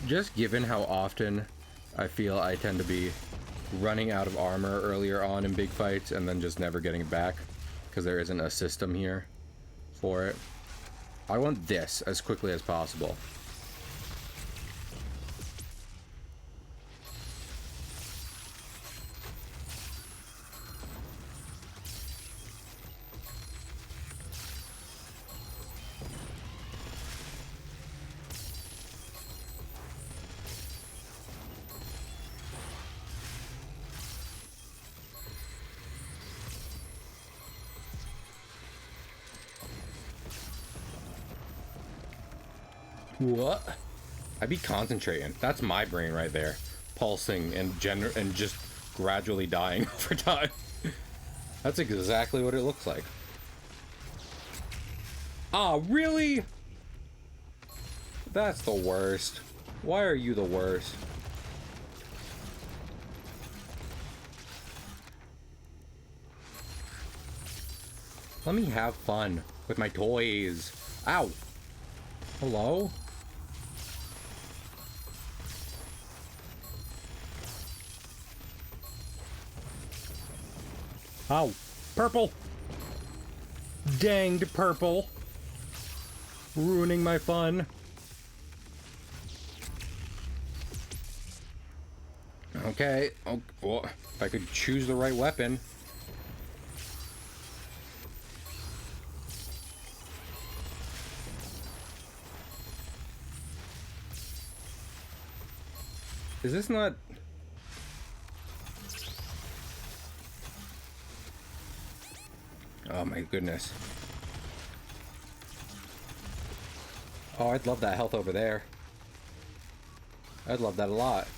Just given how often I feel I tend to be running out of armor earlier on in big fights and then just never getting it back because there isn't a system here for it. I want this as quickly as possible. What? I be concentrating. That's my brain right there, pulsing and just gradually dying over time. That's exactly what it looks like. Ah, really? That's the worst. Why are you the worst? Let me have fun with my toys. Ow. Hello? Oh, purple. Danged purple. Ruining my fun. Okay. Oh, well, if I could choose the right weapon. Is this not... Oh my goodness. Oh, I'd love that health over there. I'd love that a lot.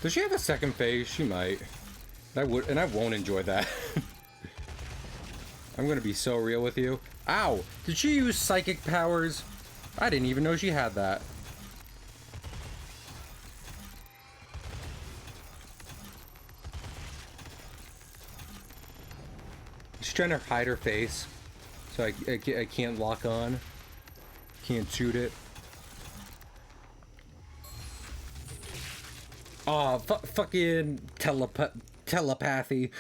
Does she have a second phase? She might. And I won't enjoy that. I'm gonna be so real with you. Ow! Did she use psychic powers? I didn't even know she had that. She's trying to hide her face, so I can't lock on. Can't shoot it. Oh, fucking telepathy.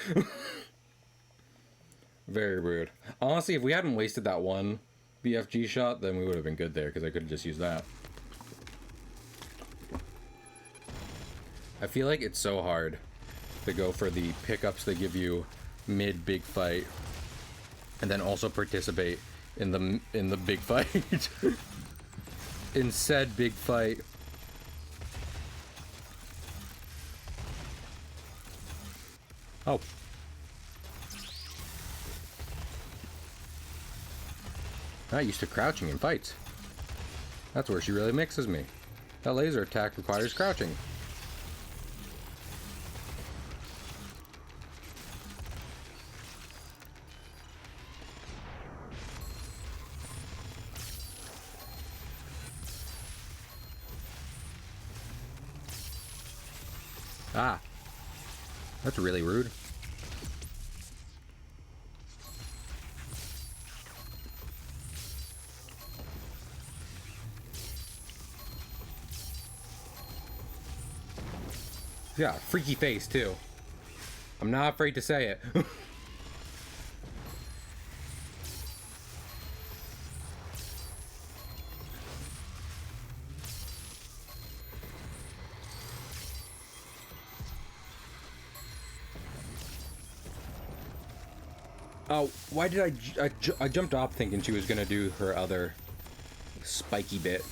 Very rude. Honestly, if we hadn't wasted that one BFG shot, then we would have been good there, because I could have just used that. I feel like it's so hard to go for the pickups they give you mid big fight, and then also participate in the big fight. In said big fight. Oh. Not used to crouching in fights. That's where she really mixes me. That laser attack requires crouching. Ah. That's really rude. Yeah, freaky face too. I'm not afraid to say it. Oh, why did I jumped off thinking she was gonna do her other spiky bit.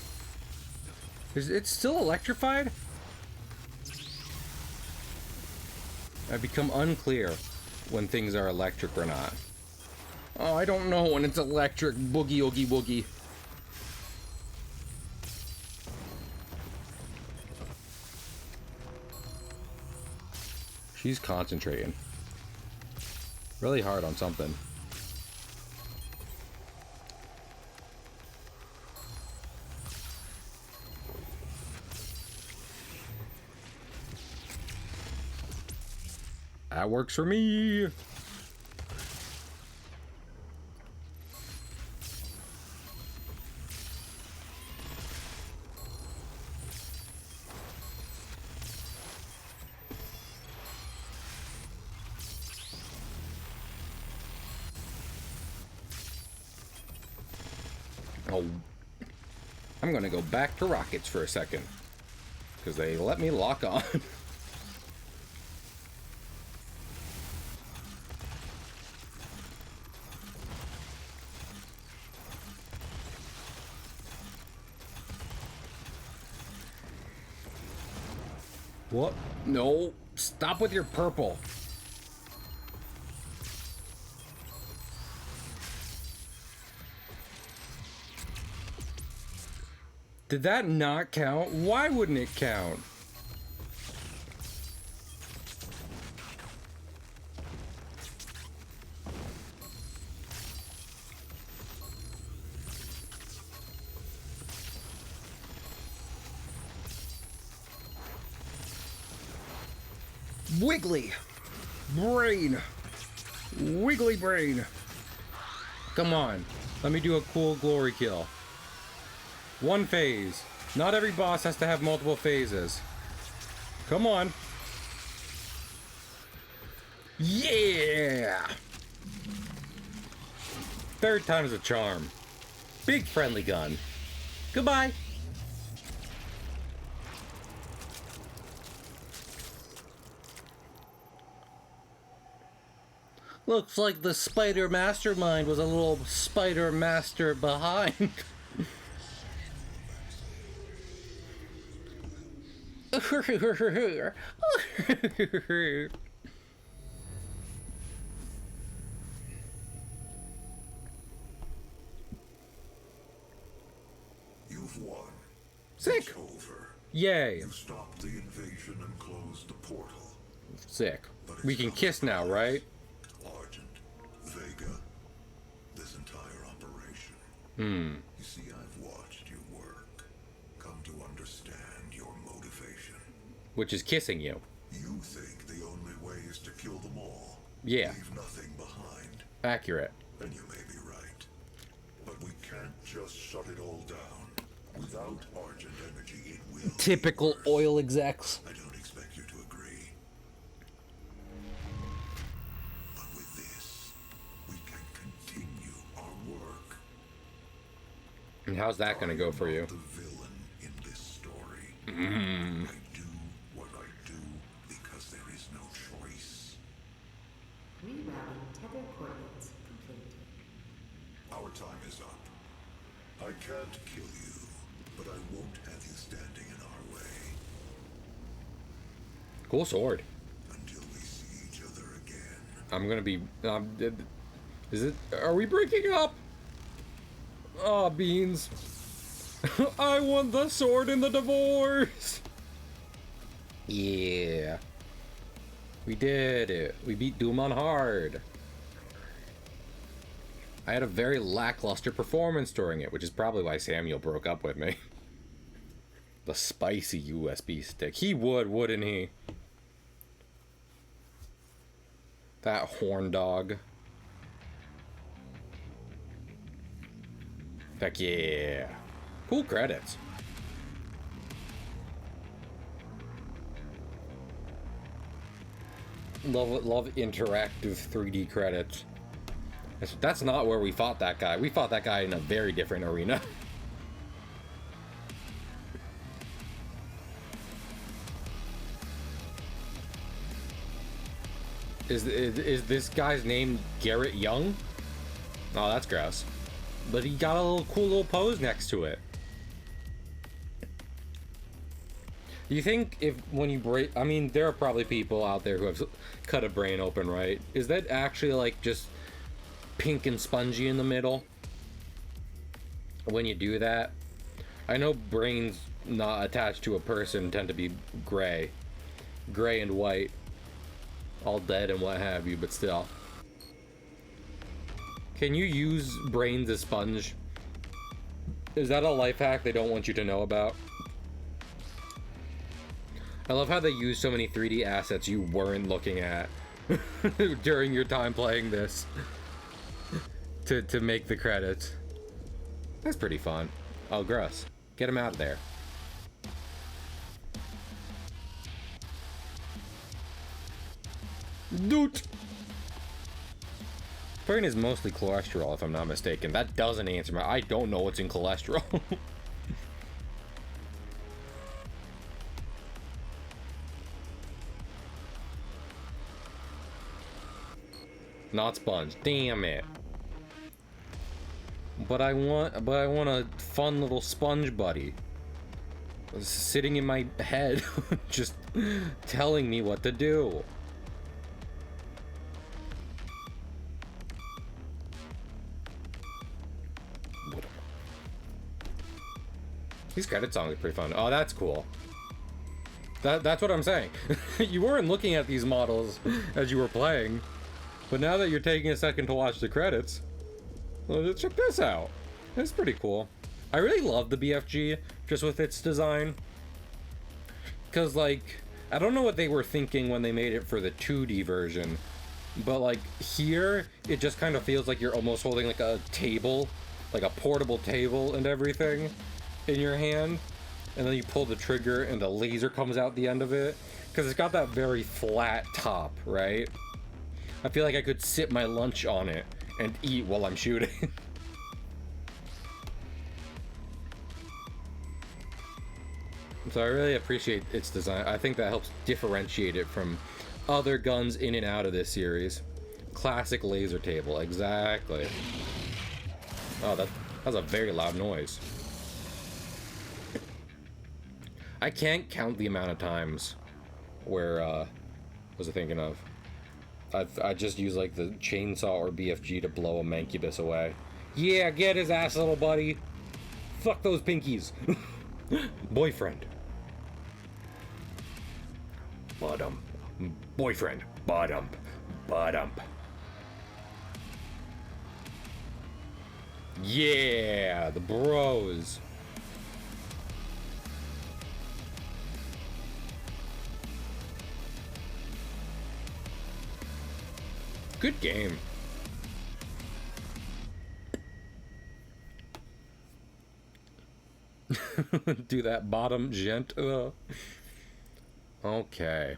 Is it still electrified? I become unclear when things are electric or not. Oh, I don't know when it's electric. Boogie oogie boogie. She's concentrating really hard on something. That works for me. Oh, I'm gonna go back to rockets for a second because they let me lock on. What? No, stop with your purple. Did that not count? Why wouldn't it count? Wiggly brain. Wiggly brain. Come on. Let me do a cool glory kill. One phase. Not every boss has to have multiple phases. Come on. Yeah! Third time's a charm. Big friendly gun. Goodbye. Looks like the spider mastermind was a little spider master behind. You've won. Sick. It's over. Yay. You stopped the invasion and closed the portal. Sick. We can kiss now, right? Argent, Vega, this entire operation. You see, I've watched your work. Come to understand your motivation. Which is kissing you. You think the only way is to kill them all. Yeah. Leave nothing behind. Accurate. And you may be right. But we can't just shut it all down. Without Argent energy, it will. Typical oil execs. I don't expect you to agree. But with this, we can continue our work. And how's that gonna go for you? The villain in this story. I do what I do because there is no choice. Rerouting tether coordinates complete. Our time is up. I can't kill you, but I won't have you standing in our way Cool sword. until we see each other again. I'm gonna be. Is it? Are we breaking up? Aw, beans. I want the sword in the divorce. Yeah. We did it. We beat Doom on hard. I had a very lackluster performance during it, which is probably why Samuel broke up with me. The spicy USB stick. He would, wouldn't he? That horn dog. Heck yeah. Cool credits. Love interactive 3D credits. That's not where we fought that guy. We fought that guy in a very different arena. Is this guy's name Garrett Young? Oh, that's gross. But he got a little cool little pose next to it. You think if when you break, I mean, there are probably people out there who have cut a brain open, right? Is that actually like just pink and spongy in the middle when you do that? I know brains not attached to a person tend to be gray and white, all dead and what have you, but still. Can you use brains as sponge? Is that a life hack they don't want you to know about? I love how they use so many 3D assets you weren't looking at during your time playing this to make the credits. That's pretty fun. Oh, gross. Get him out of there. Doot! Brain is mostly cholesterol, if I'm not mistaken. That doesn't answer my... I don't know what's in cholesterol. Not sponge. Damn it. But I want a fun little sponge buddy. Sitting in my head, just telling me what to do. These credit songs are pretty fun. Oh, that's cool. That's what I'm saying. You weren't looking at these models as you were playing, but now that you're taking a second to watch the credits, well, check this out. It's pretty cool. I really love the BFG just with its design, because like I don't know what they were thinking when they made it for the 2D version, but like here it just kind of feels like you're almost holding like a table, like a portable table and everything in your hand, and then you pull the trigger and the laser comes out the end of it, because it's got that very flat top, right? I feel like I could sit my lunch on it and eat while I'm shooting. So I really appreciate its design. I think that helps differentiate it from other guns in and out of this series. classic laser table, exactly. Oh, that's a very loud noise. I can't count the amount of times where, what was I thinking of? I just use like the chainsaw or BFG to blow a Mancubus away. Yeah, get his ass, little buddy. Fuck those pinkies. Boyfriend. Bottom. Boyfriend. Bottom. Bottom. Yeah, the bros. Good game. Do that bottom gent. Okay.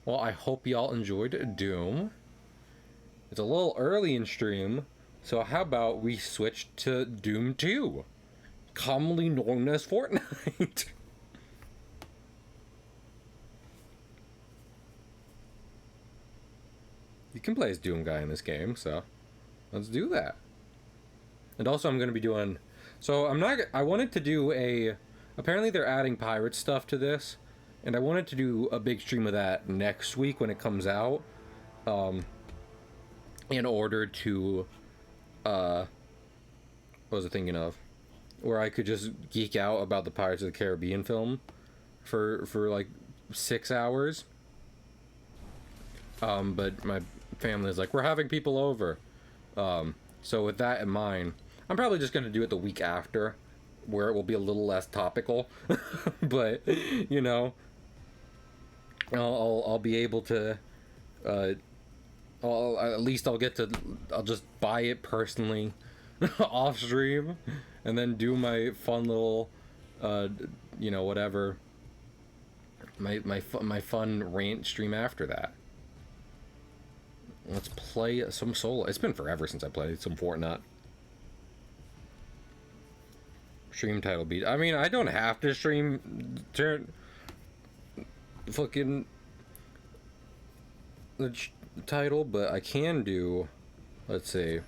Well, I hope y'all enjoyed Doom. It's a little early in stream, so how about we switch to Doom 2, commonly known as Fortnite. You can play as Doom Guy in this game, so let's do that. And also I'm going to be doing... So I wanted to do a... Apparently they're adding pirate stuff to this, and I wanted to do a big stream of that next week when it comes out. In order to... what was I thinking of? Where I could just geek out about the Pirates of the Caribbean film for like 6 hours. But my family's like, we're having people over. So with that in mind, I'm probably just going to do it the week after, where it will be a little less topical. But, you know, I'll be able to, at least I'll just buy it personally off stream and then do my fun little, you know, whatever, my fun rant stream after that. Let's play some solo. It's been forever since I played some Fortnite. Stream title beat. I mean, I don't have to stream fucking the title, but I can do, let's see,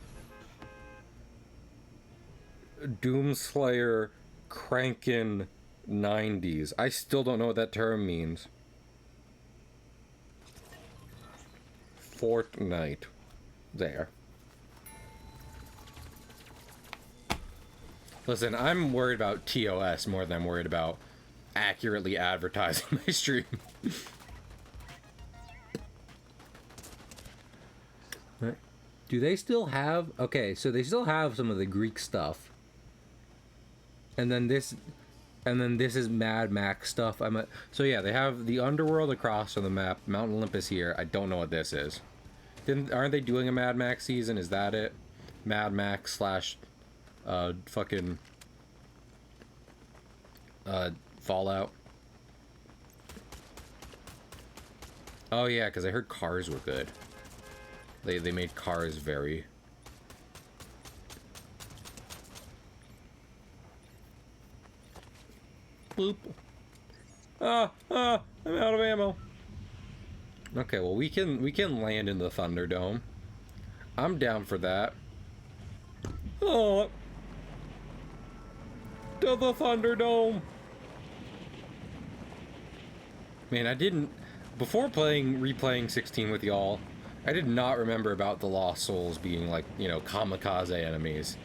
Doomslayer Crankin' 90s. I still don't know what that term means. Fortnite. There. Listen, I'm worried about TOS more than I'm worried about accurately advertising my stream. Right. Do they still have... Okay, so they still have some of the Greek stuff. And then this is Mad Max stuff. So yeah, they have the underworld across on the map, Mount Olympus here. I don't know what this is. Aren't they doing a Mad Max season? Is that it? Mad Max slash fucking Fallout. Oh yeah, because I heard Cars were good. They made Cars very... Boop. I'm out of ammo. Okay, well we can land in the Thunderdome. I'm down for that. Oh, to the Thunderdome. Man, I didn't, before replaying 16 with y'all, I did not remember about the Lost Souls being like, you know, kamikaze enemies.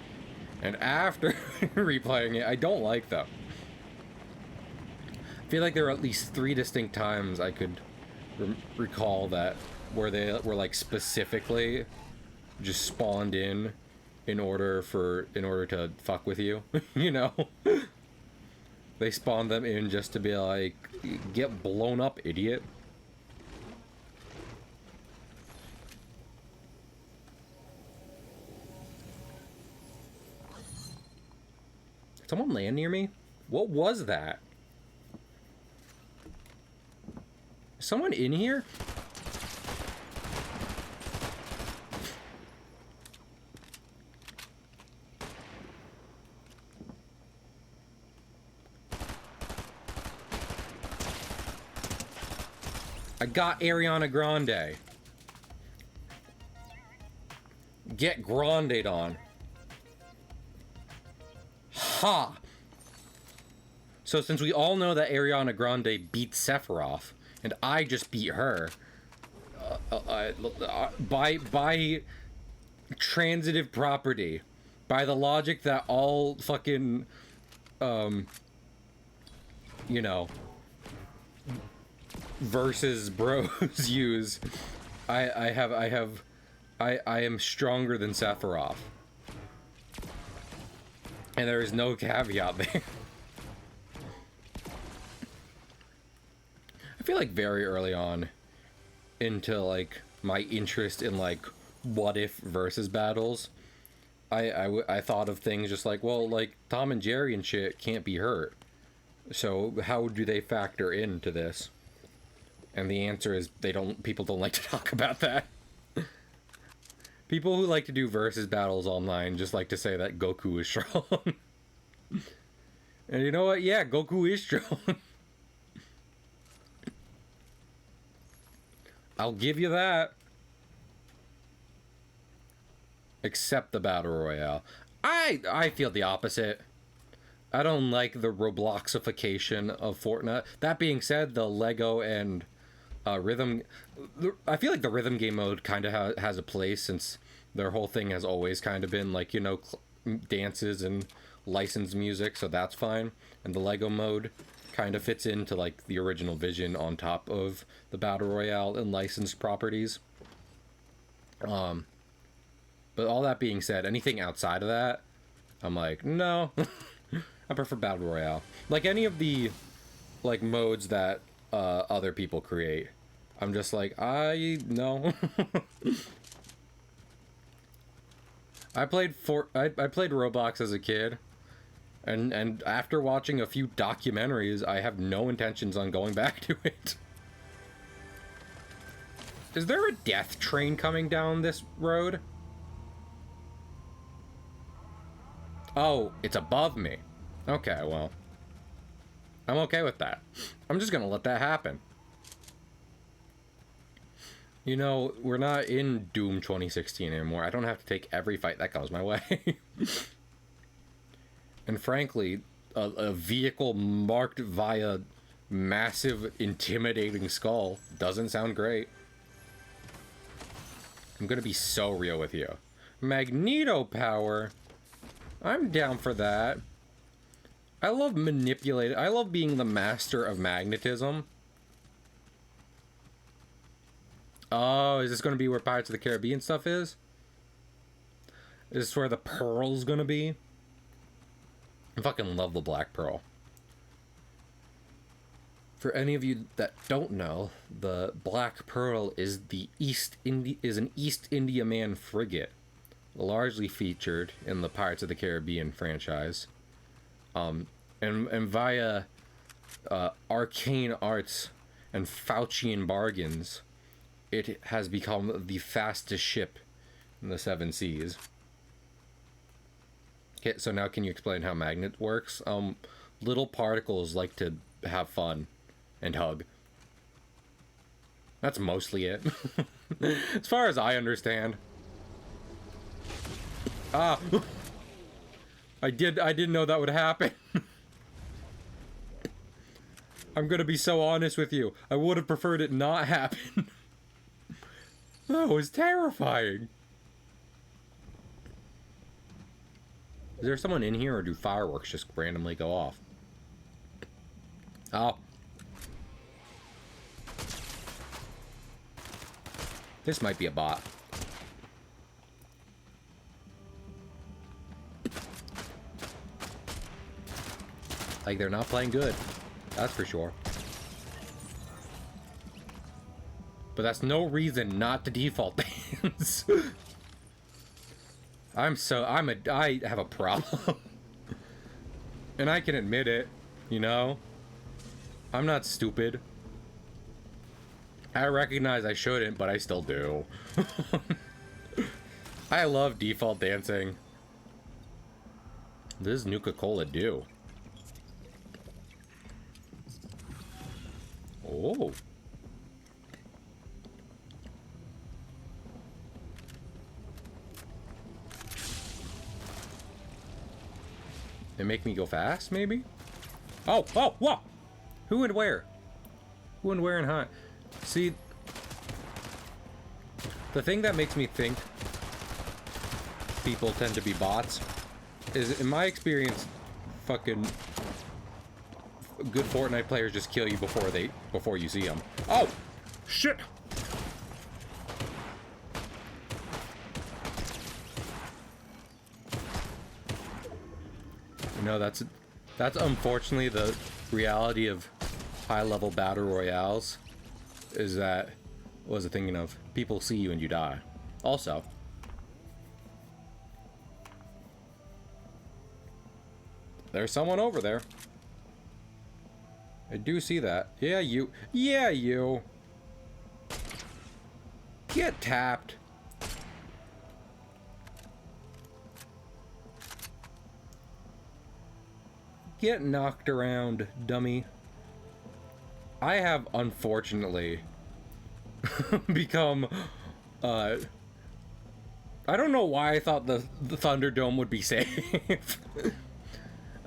And after replaying it, I don't like them. I feel like there were at least 3 distinct times I could recall that where they were like specifically just spawned in order to fuck with you. You know, they spawned them in just to be like, get blown up, idiot. Did someone land near me? What was that? Is someone in here? I got Ariana Grande. Get granded on. Ha! So since we all know that Ariana Grande beat Sephiroth, and I just beat her, by transitive property, by the logic that all fucking, you know, versus bros use, I am stronger than Sephiroth. And there is no caveat there. I feel like very early on into like my interest in like what if versus battles, I thought of things just like, well, like Tom and Jerry and shit can't be hurt. So how do they factor into this? And the answer is people don't like to talk about that. People who like to do versus battles online just like to say that Goku is strong. And you know what? Yeah, Goku is strong. I'll give you that. Except the Battle Royale. I feel the opposite. I don't like the Robloxification of Fortnite. That being said, the Lego and rhythm... I feel like the rhythm game mode kind of has a place, since their whole thing has always kind of been like, you know, dances and licensed music, so that's fine. And the Lego mode kind of fits into like the original vision on top of the Battle Royale and licensed properties. But all that being said, anything outside of that, I'm like, no. I prefer Battle Royale. Like any of the like modes that other people create, I'm just like, no. I played Roblox as a kid, and after watching a few documentaries, I have no intentions on going back to it. Is there a death train coming down this road? Oh, it's above me. Okay, well, I'm okay with that. I'm just gonna let that happen. You know, we're not in Doom 2016 anymore. I don't have to take every fight that comes my way. And frankly, a vehicle marked via massive, intimidating skull doesn't sound great. I'm gonna be so real with you. Magneto power. I'm down for that. I love manipulating. I love being the master of magnetism. Oh, is this going to be where Pirates of the Caribbean stuff is? Is this where the Pearl's going to be? I fucking love the Black Pearl. For any of you that don't know, the Black Pearl is an East Indiaman frigate, largely featured in the Pirates of the Caribbean franchise. And via arcane arts and Faucian bargains, it has become the fastest ship in the 7 seas. Okay, so now can you explain how magnet works? Little particles like to have fun and hug. That's mostly it. As far as I understand. Ah! I didn't know that would happen. I'm gonna be so honest with you. I would have preferred it not happen. That was terrifying. Is there someone in here, or do fireworks just randomly go off? Oh. This might be a bot. Like, they're not playing good. That's for sure. But that's no reason not to default dance. I have a problem. And I can admit it, you know? I'm not stupid. I recognize I shouldn't, but I still do. I love default dancing. This is Nuka-Cola do. Oh. They make me go fast, maybe? Oh, oh, whoa! Who and where? Who and where and how? See, the thing that makes me think people tend to be bots is, in my experience, fucking good Fortnite players just kill you before you see them. Oh, shit! No, that's unfortunately the reality of high-level battle royales, is that, what was I thinking of? People see you and you die. Also, there's someone over there. I do see that. Yeah, you. Yeah, you. Get tapped. Get knocked around, dummy. I have, unfortunately, become, I don't know why I thought the Thunderdome would be safe.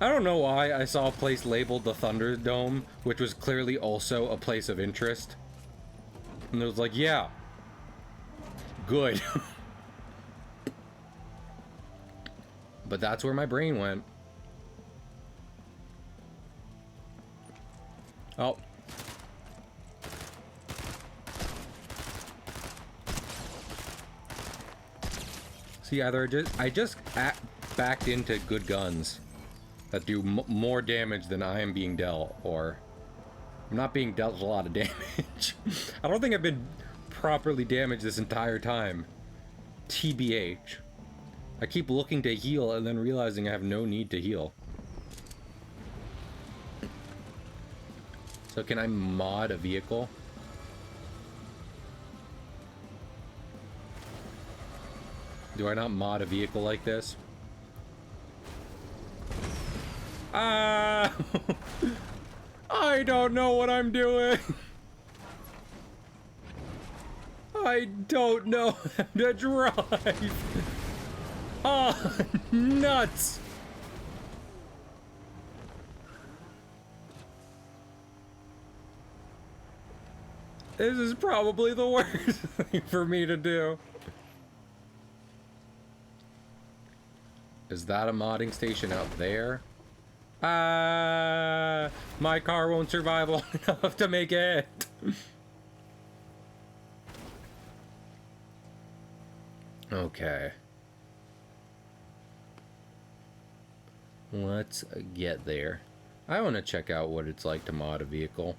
I don't know why I saw a place labeled the Thunderdome, which was clearly also a place of interest. And it was like, yeah. Good. But that's where my brain went. Oh. See, either I just backed into good guns that do more damage than I am being dealt, or I'm not being dealt a lot of damage. I don't think I've been properly damaged this entire time. TBH. I keep looking to heal and then realizing I have no need to heal. So can I mod a vehicle? Do I not mod a vehicle like this? Ah! I don't know what I'm doing. I don't know how to drive. Oh, nuts. This is probably the worst thing for me to do. Is that a modding station out there? My car won't survive long enough to make it. Okay. Let's get there. I want to check out what it's like to mod a vehicle.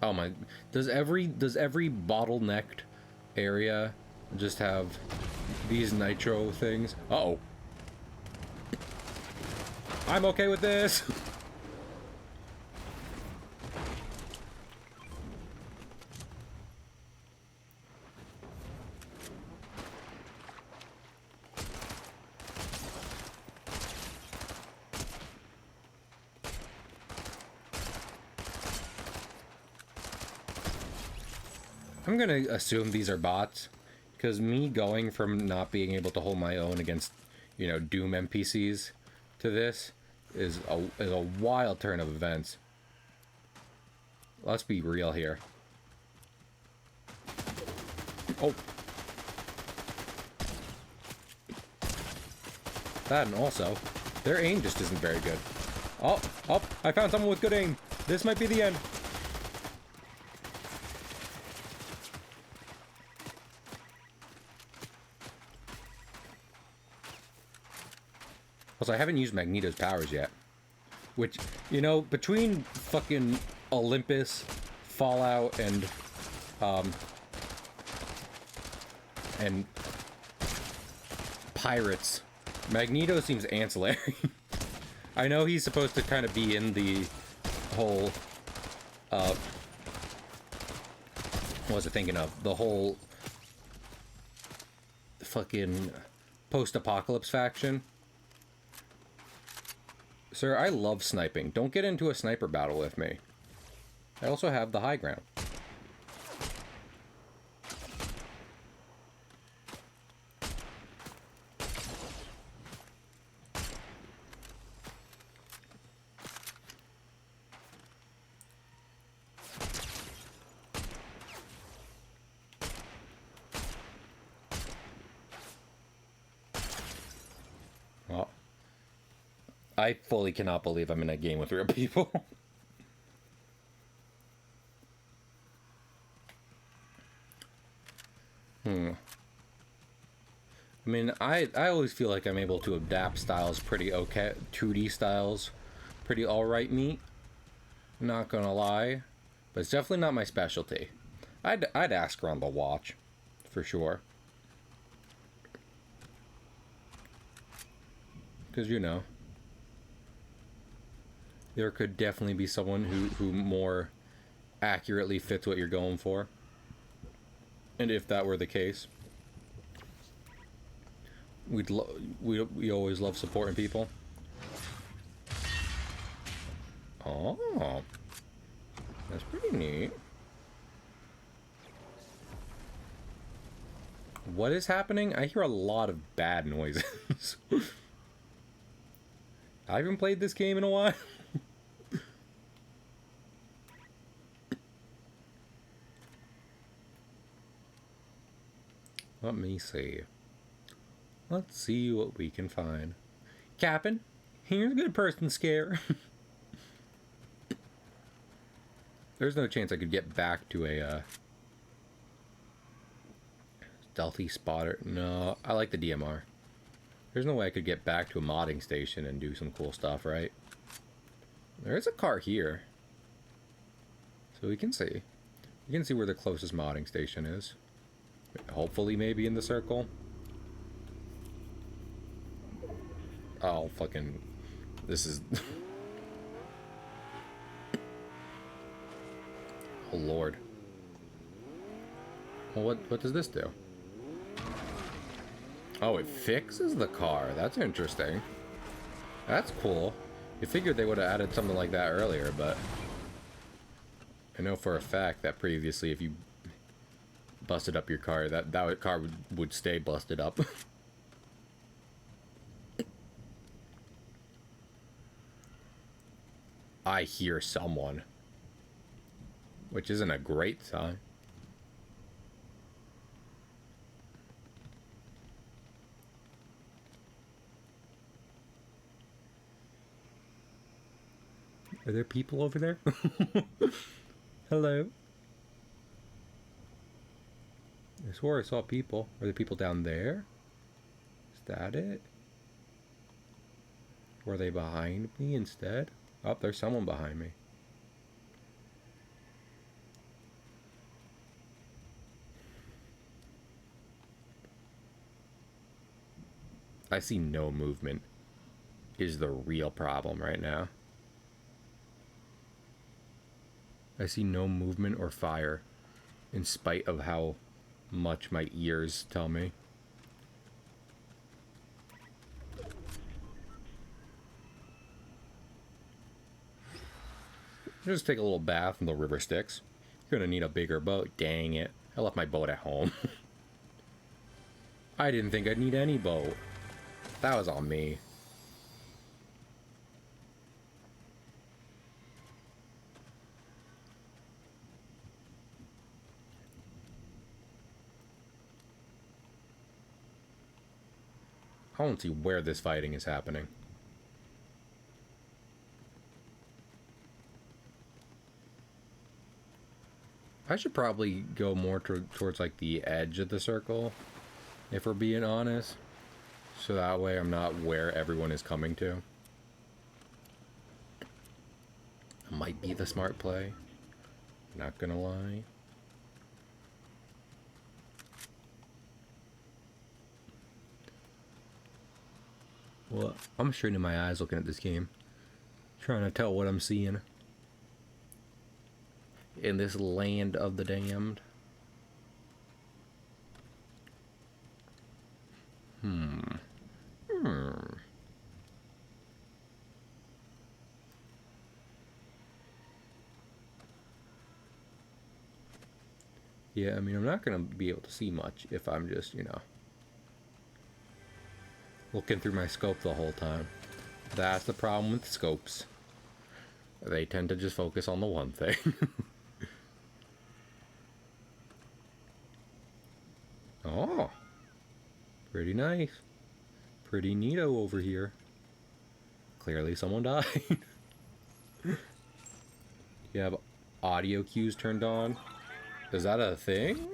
Oh my, does every bottlenecked area just have these nitro things? Uh-oh. I'm okay with this. I'm gonna assume these are bots, because me going from not being able to hold my own against, you know, Doom NPCs to this is a wild turn of events. Let's be real here. Oh. That, and also, their aim just isn't very good. Oh, oh, I found someone with good aim. This might be the end. Also, I haven't used Magneto's powers yet. Which, you know, between fucking Olympus, Fallout, and Pirates, Magneto seems ancillary. I know he's supposed to kind of be in the whole, what was I thinking of? The whole fucking post-apocalypse faction. Sir, I love sniping. Don't get into a sniper battle with me. I also have the high ground. I fully cannot believe I'm in a game with real people. I mean, I always feel like I'm able to adapt styles pretty okay. 2D styles, pretty alright neat. Not gonna lie. But it's definitely not my specialty. I'd ask her on the watch. For sure. Because, you know, there could definitely be someone who more accurately fits what you're going for. And if that were the case, we always love supporting people. Oh, that's pretty neat. What is happening? I hear a lot of bad noises. I haven't played this game in a while. Let me see. Let's see what we can find. Captain, here's a good person scare. There's no chance I could get back to a stealthy spotter. No, I like the DMR. There's no way I could get back to a modding station and do some cool stuff, right? There is a car here. So we can see. We can see where the closest modding station is. Hopefully maybe in the circle. Oh, fucking... This is... Oh, Lord. Well, what does this do? Oh, it fixes the car. That's interesting. That's cool. You figured they would have added something like that earlier, but... I know for a fact that previously if you busted up your car, that car would stay busted up. I hear someone. Which isn't a great sign. Are there people over there? Hello? I swore I saw people. Are there people down there? Is that it? Were they behind me instead? Oh, there's someone behind me. I see no movement is the real problem right now. I see no movement or fire in spite of how much my ears tell me. Just take a little bath in the river Styx. You're gonna need a bigger boat. Dang it. I left my boat at home. I didn't think I'd need any boat. That was on me. I don't see where this fighting is happening. I should probably go more towards like the edge of the circle, if we're being honest. So that way I'm not where everyone is coming to. Might be the smart play. Not gonna lie. Well, I'm straining my eyes looking at this game. Trying to tell what I'm seeing. In this land of the damned. Yeah, I mean, I'm not going to be able to see much if I'm just, you know, looking through my scope the whole time. That's the problem with scopes. They tend to just focus on the one thing. Oh, pretty nice. Pretty neato over here. Clearly someone died. You have audio cues turned on. Is that a thing?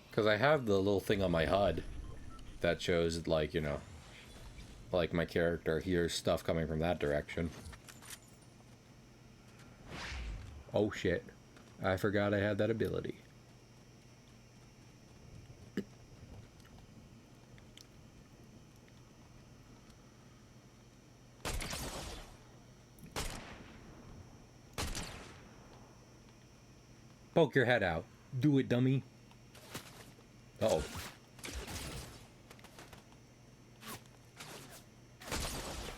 Because I have the little thing on my HUD that shows, like, you know, like my character hears stuff coming from that direction. Oh shit. I forgot I had that ability. Poke your head out. Do it, dummy. Uh-oh.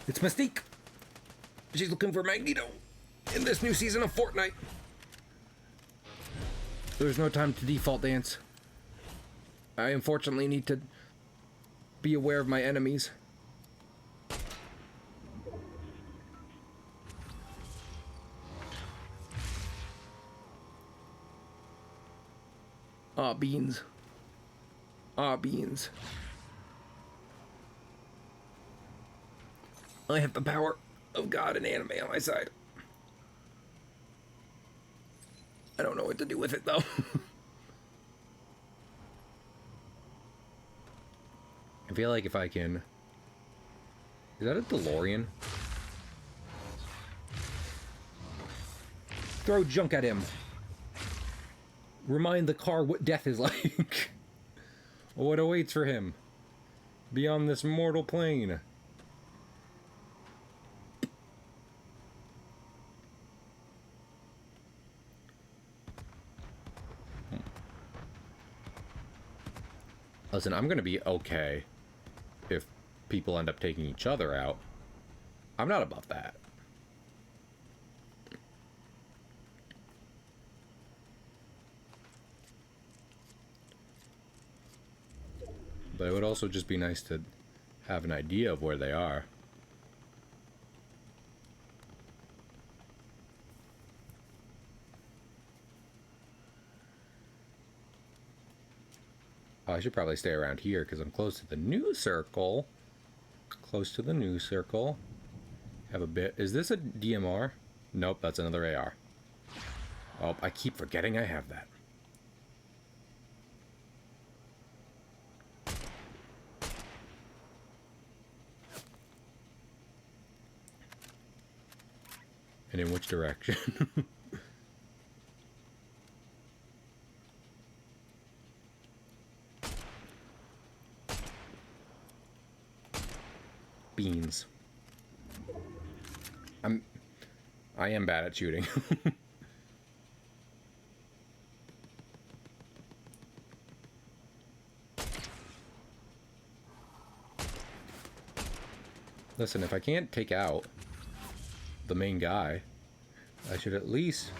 It's Mystique. She's looking for Magneto in this new season of Fortnite. There's no time to default dance. I unfortunately need to be aware of my enemies. Ah, beans. Ah, beans. I have the power of God and anime on my side. I don't know what to do with it, though. I feel like if I can... Is that a DeLorean? Throw junk at him. Remind the car what death is like. What awaits for him beyond this mortal plane. Listen, I'm gonna be okay if people end up taking each other out. I'm not above that. But it would also just be nice to have an idea of where they are. Oh, I should probably stay around here because I'm close to the new circle. Close to the new circle. Have a bit. Is this a DMR? Nope, that's another AR. Oh, I keep forgetting I have that. And in which direction? Beans. I am bad at shooting. Listen, if I can't take out the main guy, I should at least...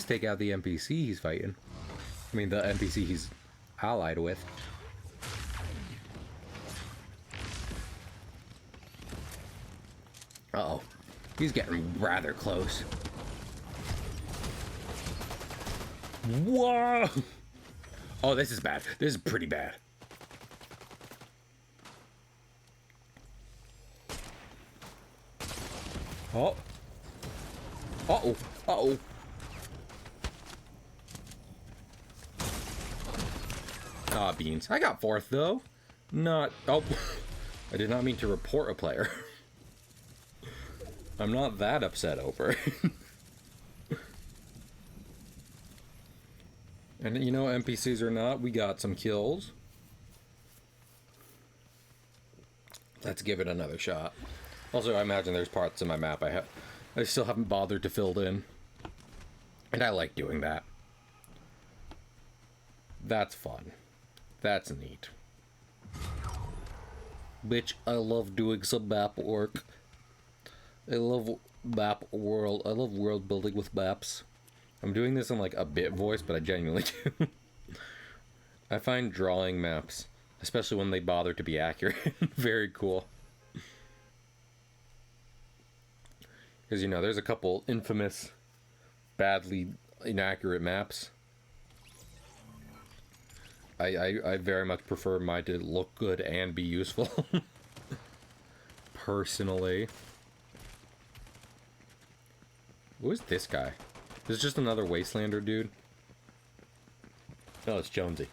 take out the NPC he's fighting. I mean, the NPC he's allied with. Uh-oh. He's getting rather close. Whoa! Oh, this is bad. This is pretty bad. Oh. Uh-oh. Uh-oh. Ah, beans. I got fourth, though. Not... Oh. I did not mean to report a player. I'm not that upset over it. And, you know, NPCs or not, we got some kills. Let's give it another shot. Also, I imagine there's parts in my map I still haven't bothered to fill in. And I like doing that. That's fun. That's neat. Bitch, I love doing some map work. I love map world. I love world building with maps. I'm doing this in like a bit voice, but I genuinely do. I find drawing maps, especially when they bother to be accurate, very cool. Because, you know, there's a couple infamous, badly inaccurate maps. I very much prefer mine to look good and be useful. Personally. Who is this guy? This is just another Wastelander dude. Oh, it's Jonesy.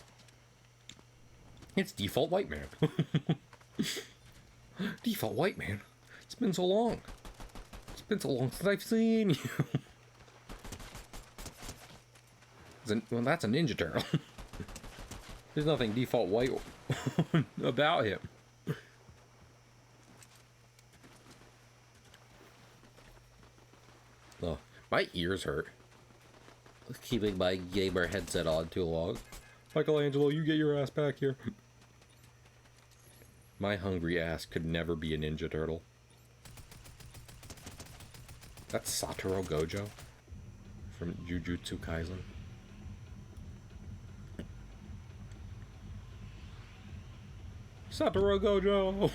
It's Default White Man. Default White Man. It's been so long. It's been so long since I've seen you. Well, that's a Ninja Turtle. There's nothing Default White about him. Oh, my ears hurt. Keeping my gamer headset on too long. Michelangelo, you get your ass back here. My hungry ass could never be a Ninja Turtle. That's Satoru Gojo from Jujutsu Kaisen. Satoru Gojo!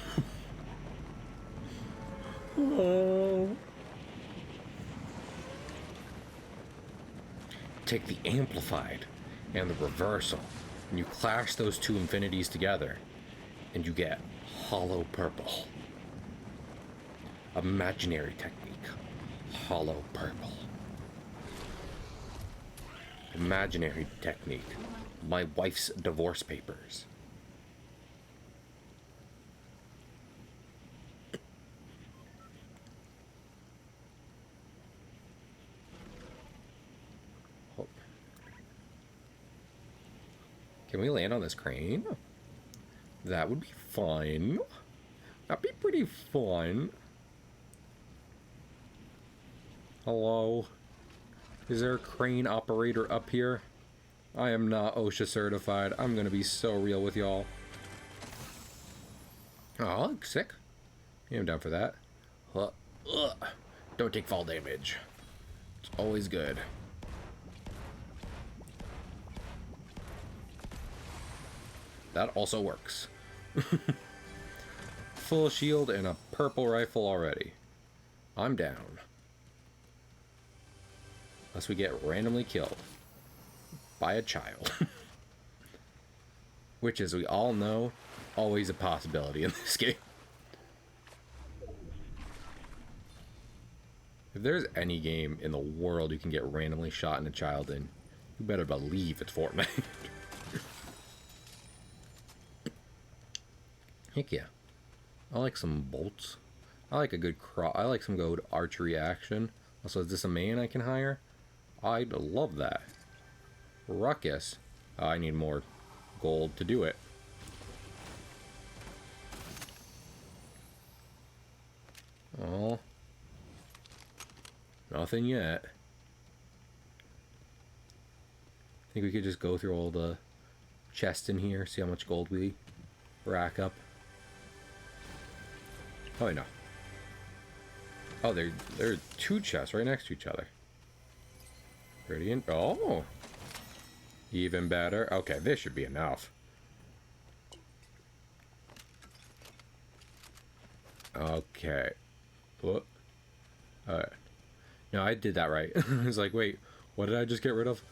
Oh. Take the Amplified and the Reversal, and you clash those two infinities together, and you get Hollow Purple. Imaginary technique. Hollow Purple. Imaginary technique. My wife's divorce papers. Can we land on this crane? That would be fun. That'd be pretty fun. Hello? Is there a crane operator up here? I am not OSHA certified. I'm gonna be so real with y'all. Oh, sick. Yeah, I'm down for that. Don't take fall damage. It's always good. That also works. Full shield and a purple rifle already. I'm down. Unless we get randomly killed by a child. Which, as we all know, always a possibility in this game. If there's any game in the world you can get randomly shot and a child in, you better believe it's Fortnite. Heck yeah. I like some bolts. I like a good I like some good archery action. Also, is this a main I can hire? I'd love that. Ruckus. I need more gold to do it. Oh. Nothing yet. Think we could just go through all the chests in here, see how much gold we rack up. Oh, no. Oh, there are two chests right next to each other. Brilliant. Oh. Even better. Okay, this should be enough. Okay. What? Alright. No, I did that right. I was like, wait, what did I just get rid of?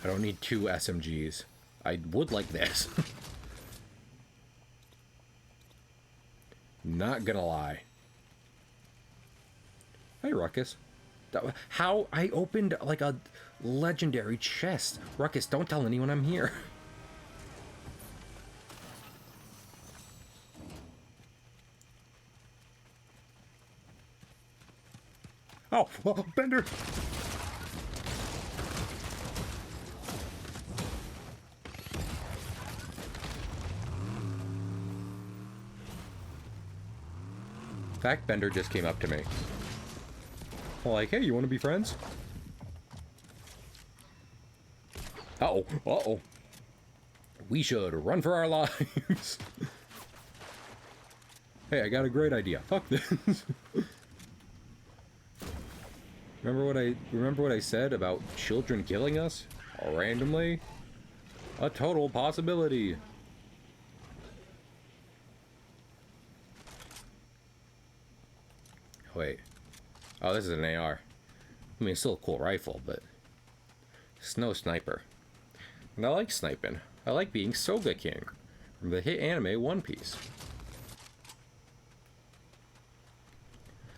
I don't need two SMGs. I would like this. Not gonna lie. Hey, Ruckus. How I opened like a legendary chest. Ruckus, don't tell anyone I'm here. Oh, Bender! In fact, Bender just came up to me. Like, hey, you want to be friends? Uh-oh, uh-oh. We should run for our lives. Hey, I got a great idea. Fuck this. Remember what I said about children killing us randomly? A total possibility. wait. Oh, this is an AR. I mean, it's still a cool rifle, but it's no sniper. And I like sniping. I like being Soga King from the hit anime One Piece.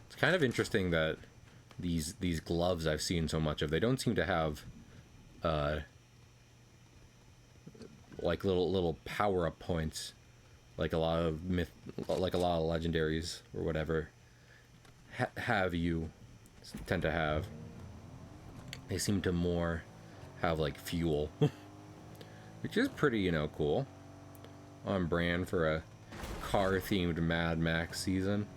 It's kind of interesting that these gloves I've seen so much of, they don't seem to have like little power up points like a lot of legendaries or whatever tend to have. They seem to more have like fuel, which is pretty, you know, cool. On brand for a car-themed Mad Max season.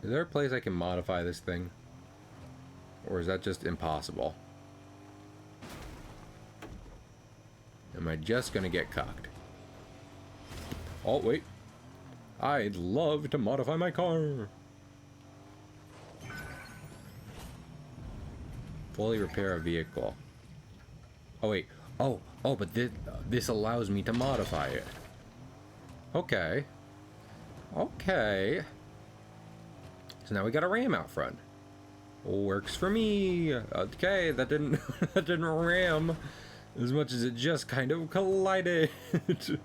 Is there a place I can modify this thing? Or is that just impossible? Am I just gonna get cocked? Oh, wait. I'd love to modify my car. Fully repair a vehicle. Oh, wait. Oh, but this allows me to modify it. Okay. Okay. So now we got a ram out front. Works for me. Okay, that didn't that didn't ram as much as it just kind of collided. It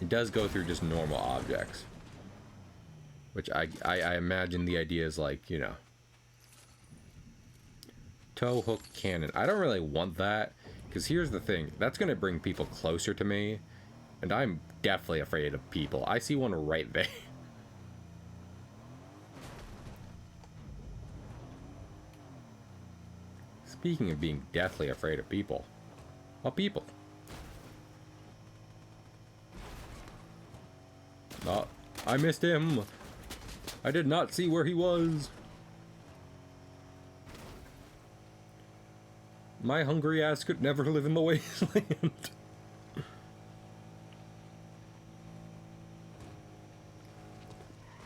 does go through just normal objects, which I imagine the idea is like, you know, tow hook cannon. I don't really want that. Because here's the thing, that's going to bring people closer to me, and I'm deathly afraid of people. I see one right there. Speaking of being deathly afraid of people. Well, people. Oh, I missed him. I did not see where he was. My hungry ass could never live in the wasteland.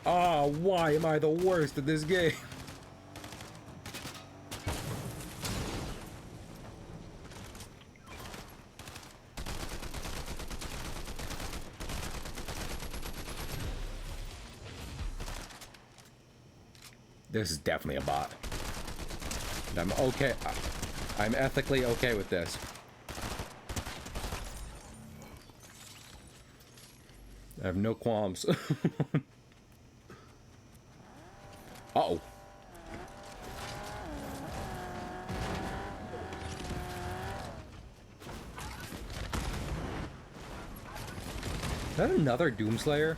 Ah, why am I the worst at this game? This is definitely a bot. And I'm okay. I'm ethically okay with this. I have no qualms. Uh-oh. Is that another Doomslayer?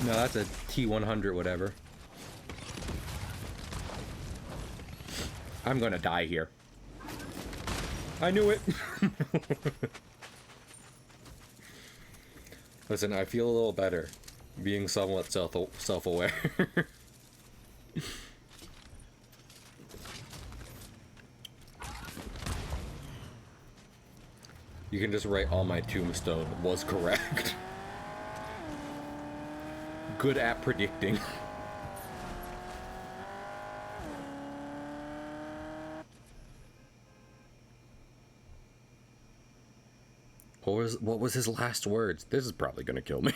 No, that's a T-100 whatever. I'm gonna die here. I knew it. Listen, I feel a little better being somewhat self-aware. You can just write all my tombstone was correct. Good at predicting. What was his last words? This is probably gonna kill me.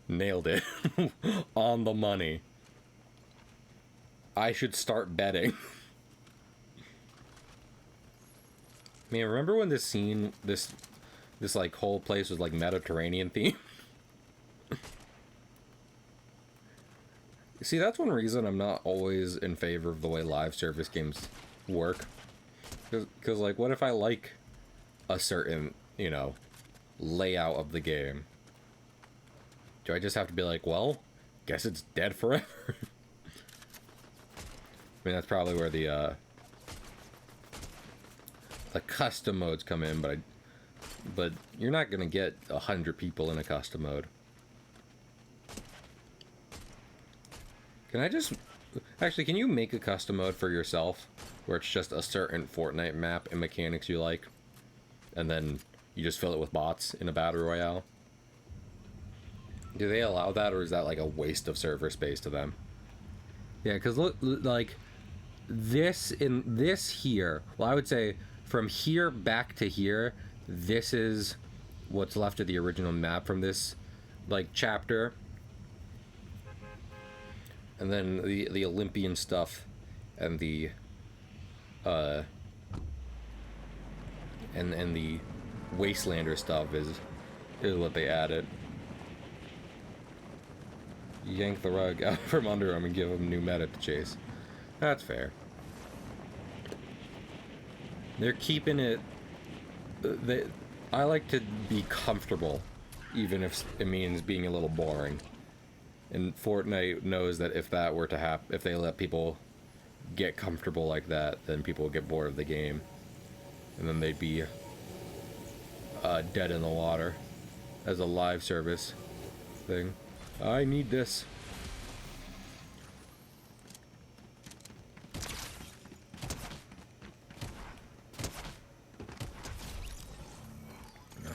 Nailed it. On the money. I should start betting. Man, remember when this scene, this like whole place was like Mediterranean theme? See, that's one reason I'm not always in favor of the way live service games work. Because like, what if I like a certain, you know, layout of the game? Do I just have to be like, well, guess it's dead forever? I mean, that's probably where the custom modes come in, but you're not gonna get 100 people in a custom mode. Can I just... Actually, can you make a custom mode for yourself where it's just a certain Fortnite map and mechanics you like, and then you just fill it with bots in a battle royale? Do they allow that, or is that like a waste of server space to them? Yeah, because look, like this here. Well, I would say from here back to here, this is what's left of the original map from this like chapter, and then the Olympian stuff and the and the Wastelander stuff is what they added. Yank the rug out from under him and give him new meta to chase. That's fair. They're keeping it. I like to be comfortable, even if it means being a little boring. And Fortnite knows that if that were to happen, if they let people get comfortable like that, then people would get bored of the game, and then they'd be dead in the water as a live service thing. I need this.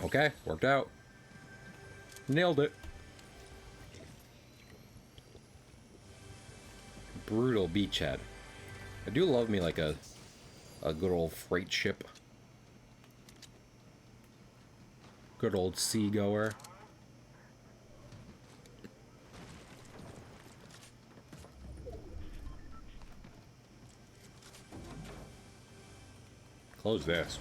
Okay, worked out. Nailed it. Brutal beachhead. I do love me like a good old freight ship. Good old seagoer. Close this.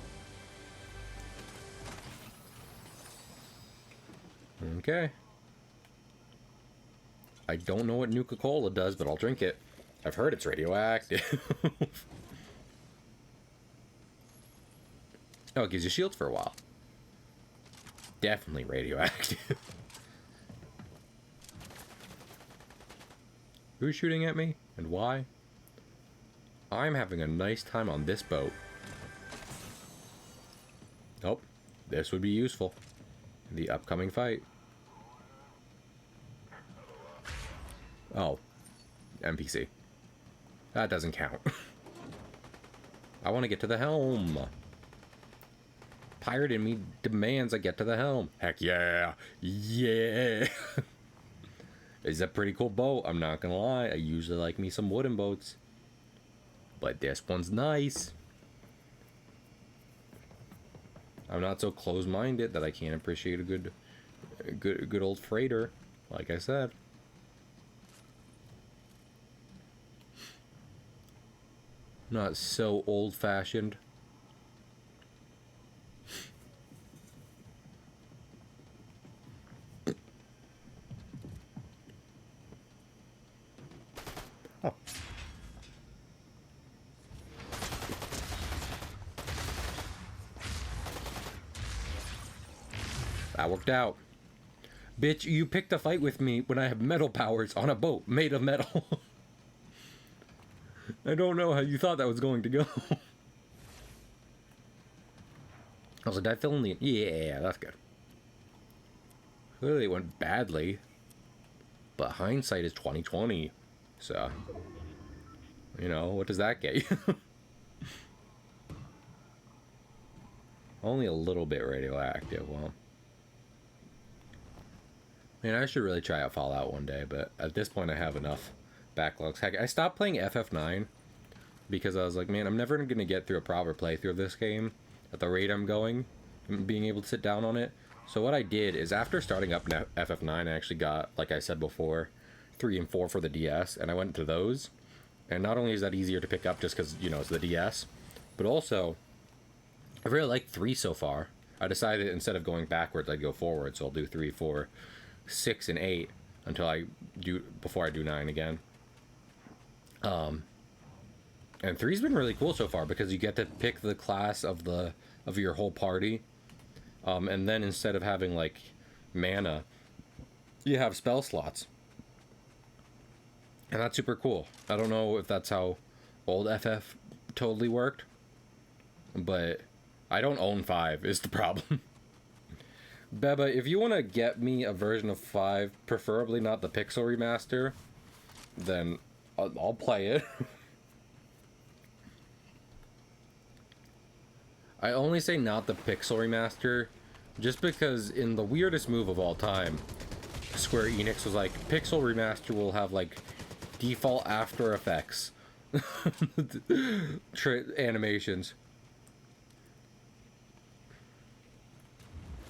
Okay. I don't know what Nuka-Cola does, but I'll drink it. I've heard it's radioactive. Oh, it gives you shields for a while. Definitely radioactive. Who's shooting at me and why? I'm having a nice time on this boat. Oh, this would be useful in the upcoming fight. Oh, NPC. That doesn't count. I want to get to the helm. Pirate in me demands I get to the helm. Heck yeah. Yeah. It's a pretty cool boat, I'm not gonna lie. I usually like me some wooden boats, but this one's nice. I'm not so close-minded that I can't appreciate a good old freighter, like I said. Not so old-fashioned. Oh. That worked out. Bitch, you picked a fight with me when I have metal powers on a boat made of metal. I don't know how you thought that was going to go. I was like, did I fill in the... Yeah, that's good. Clearly it went badly. But hindsight is 20/20. So, you know, what does that get you? Only a little bit radioactive. Well, man, I should really try out Fallout one day, but at this point I have enough backlogs. Heck, I stopped playing FF9 because I was like, man, I'm never going to get through a proper playthrough of this game at the rate I'm going, being able to sit down on it. So what I did is after starting up FF9, I actually got, like I said before, 3 and 4 for the DS, and I went to those. And not only is that easier to pick up just because, you know, it's the DS, but also, I really like 3 so far. I decided instead of going backwards, I'd go forward, so I'll do 3, 4, 6, and 8 before I do 9 again. And 3's been really cool so far because you get to pick the class of your whole party. And then instead of having like mana, you have spell slots. And that's super cool. I don't know if that's how old FF totally worked, but I don't own 5 is the problem. Beba, if you want to get me a version of 5, preferably not the Pixel Remaster, then I'll play it. I only say not the Pixel Remaster just because in the weirdest move of all time, Square Enix was like, Pixel Remaster will have like default After Effects animations.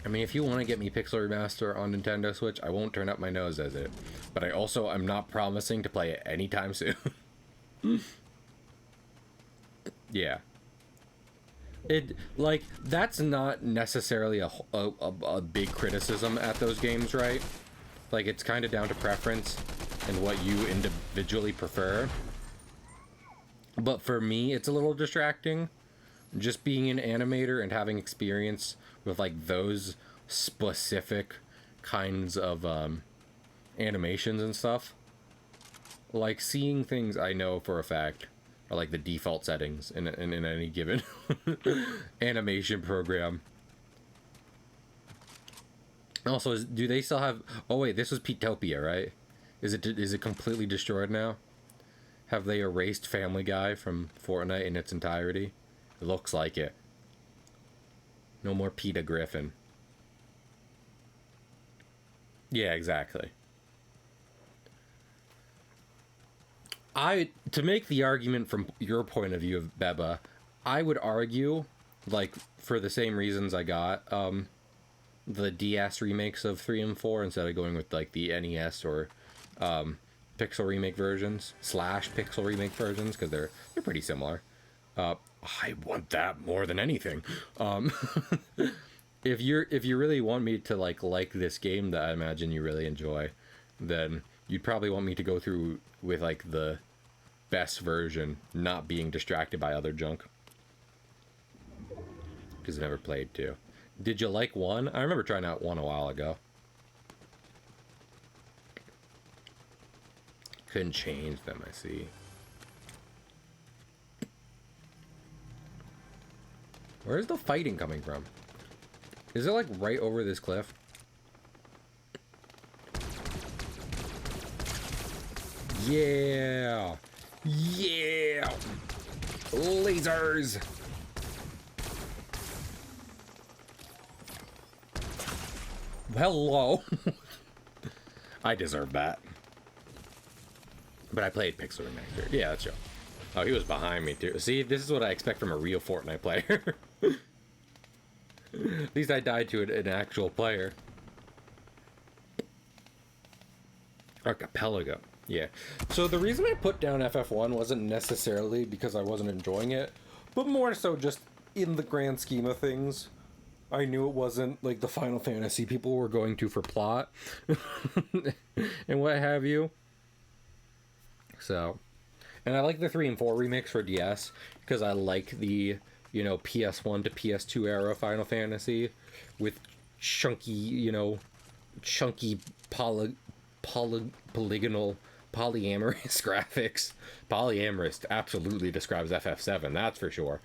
I mean, if you want to get me Pixel Remaster on Nintendo Switch, I won't turn up my nose at it. But I also am not promising to play it anytime soon. Yeah. It, like, that's not necessarily a big criticism at those games, right? Like, it's kind of down to preference and what you individually prefer. But for me, it's a little distracting. Just being an animator and having experience with, like, those specific kinds of animations and stuff. Like, seeing things I know for a fact are, like, the default settings in any given animation program. Also, do they still have... Oh, wait, this was Petopia, right? Is it completely destroyed now? Have they erased Family Guy from Fortnite in its entirety? It looks like it. No more Peter Griffin. Yeah, exactly. To make the argument from your point of view of Beba, I would argue, like, for the same reasons I got the DS remakes of 3 and 4 instead of going with, like, the NES or Pixel remake versions / Pixel remake versions, because they're pretty similar. I want that more than anything. If you really want me to like this game that I imagine you really enjoy, then you'd probably want me to go through with like the best version, not being distracted by other junk. Because I never played 2. Did you like 1? I remember trying out 1 a while ago. Couldn't change them, I see. Where's the fighting coming from? Is it like right over this cliff? Yeah! Yeah! Lasers! Hello! I deserve that. But I played Pixel Remaster. Yeah, that's true. Oh, he was behind me too. See, this is what I expect from a real Fortnite player. At least I died to an actual player. Archipelago. Yeah. So the reason I put down FF1 wasn't necessarily because I wasn't enjoying it, but more so just in the grand scheme of things. I knew it wasn't like the Final Fantasy people were going to for plot and what have you. So, and I like the 3 and 4 remakes for DS because I like the, you know, PS1 to PS2 era Final Fantasy with chunky, you know, polygonal polyamorous graphics. Polyamorous absolutely describes FF7, that's for sure.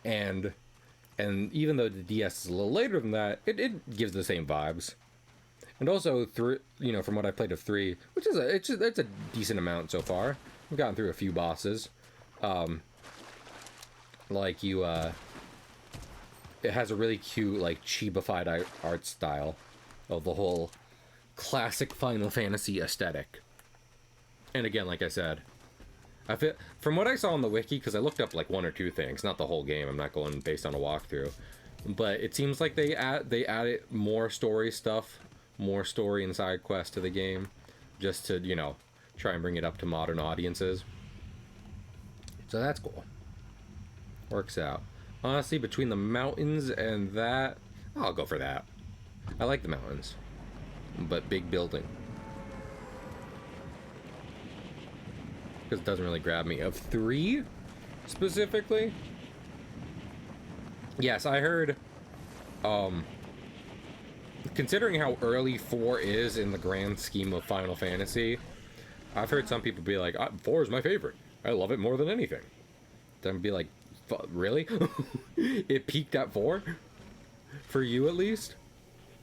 And even though the DS is a little later than that, it gives the same vibes. And also, you know, from what I played of 3, which is it's a decent amount so far. I've gotten through a few bosses. Like you, it has a really cute, like, chibified art style of the whole classic Final Fantasy aesthetic. And again, like I said, I feel, from what I saw on the wiki, because I looked up like 1 or 2 things, not the whole game. I'm not going based on a walkthrough, but it seems like they added more story stuff. More story and side quests to the game, just to, you know, try and bring it up to modern audiences. So that's cool. Works out. Honestly, between the mountains and that, I'll go for that. I like the mountains, but big building. Because it doesn't really grab me. Of 3, specifically? Yes, I heard, considering how early 4 is in the grand scheme of Final Fantasy, I've heard some people be like, 4 is my favorite. I love it more than anything. Then be like, really? It peaked at 4? For you, at least?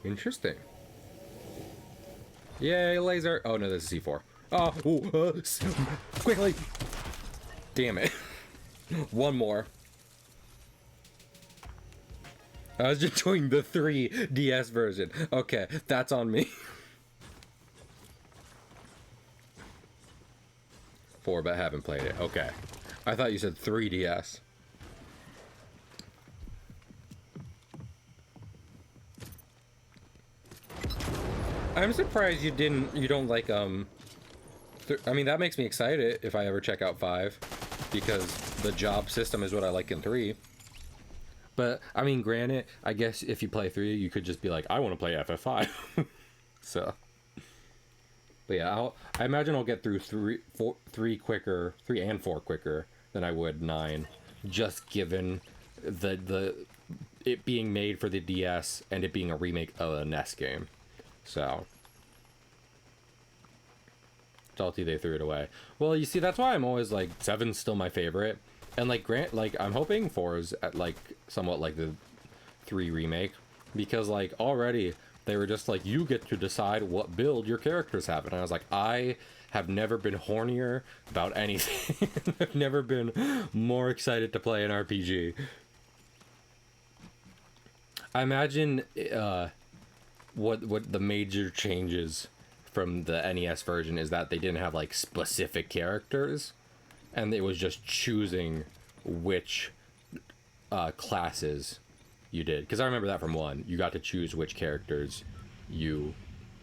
Interesting. Yay, laser. Oh, no, this is C4. Oh, quickly. Damn it. One more. I was just doing the 3DS version. Okay, that's on me. 4, but haven't played it. Okay. I thought you said 3DS. I'm surprised you don't like, I mean, that makes me excited if I ever check out 5, because the job system is what I like in 3. But, I mean, granted, I guess if you play 3, you could just be like, I want to play FF5. So. But yeah, I imagine I'll get through 3 and 4 quicker than I would 9, just given it being made for the DS and it being a remake of a NES game. So. Salty they threw it away. Well, you see, that's why I'm always like, 7's still my favorite. And like I'm hoping 4 is at like somewhat like the 3 remake, because like already they were just like, you get to decide what build your characters have, and I was like, I have never been hornier about anything. I've never been more excited to play an RPG. I imagine what the major changes from the NES version is that they didn't have like specific characters. And it was just choosing which classes you did. Because I remember that from 1. You got to choose which characters you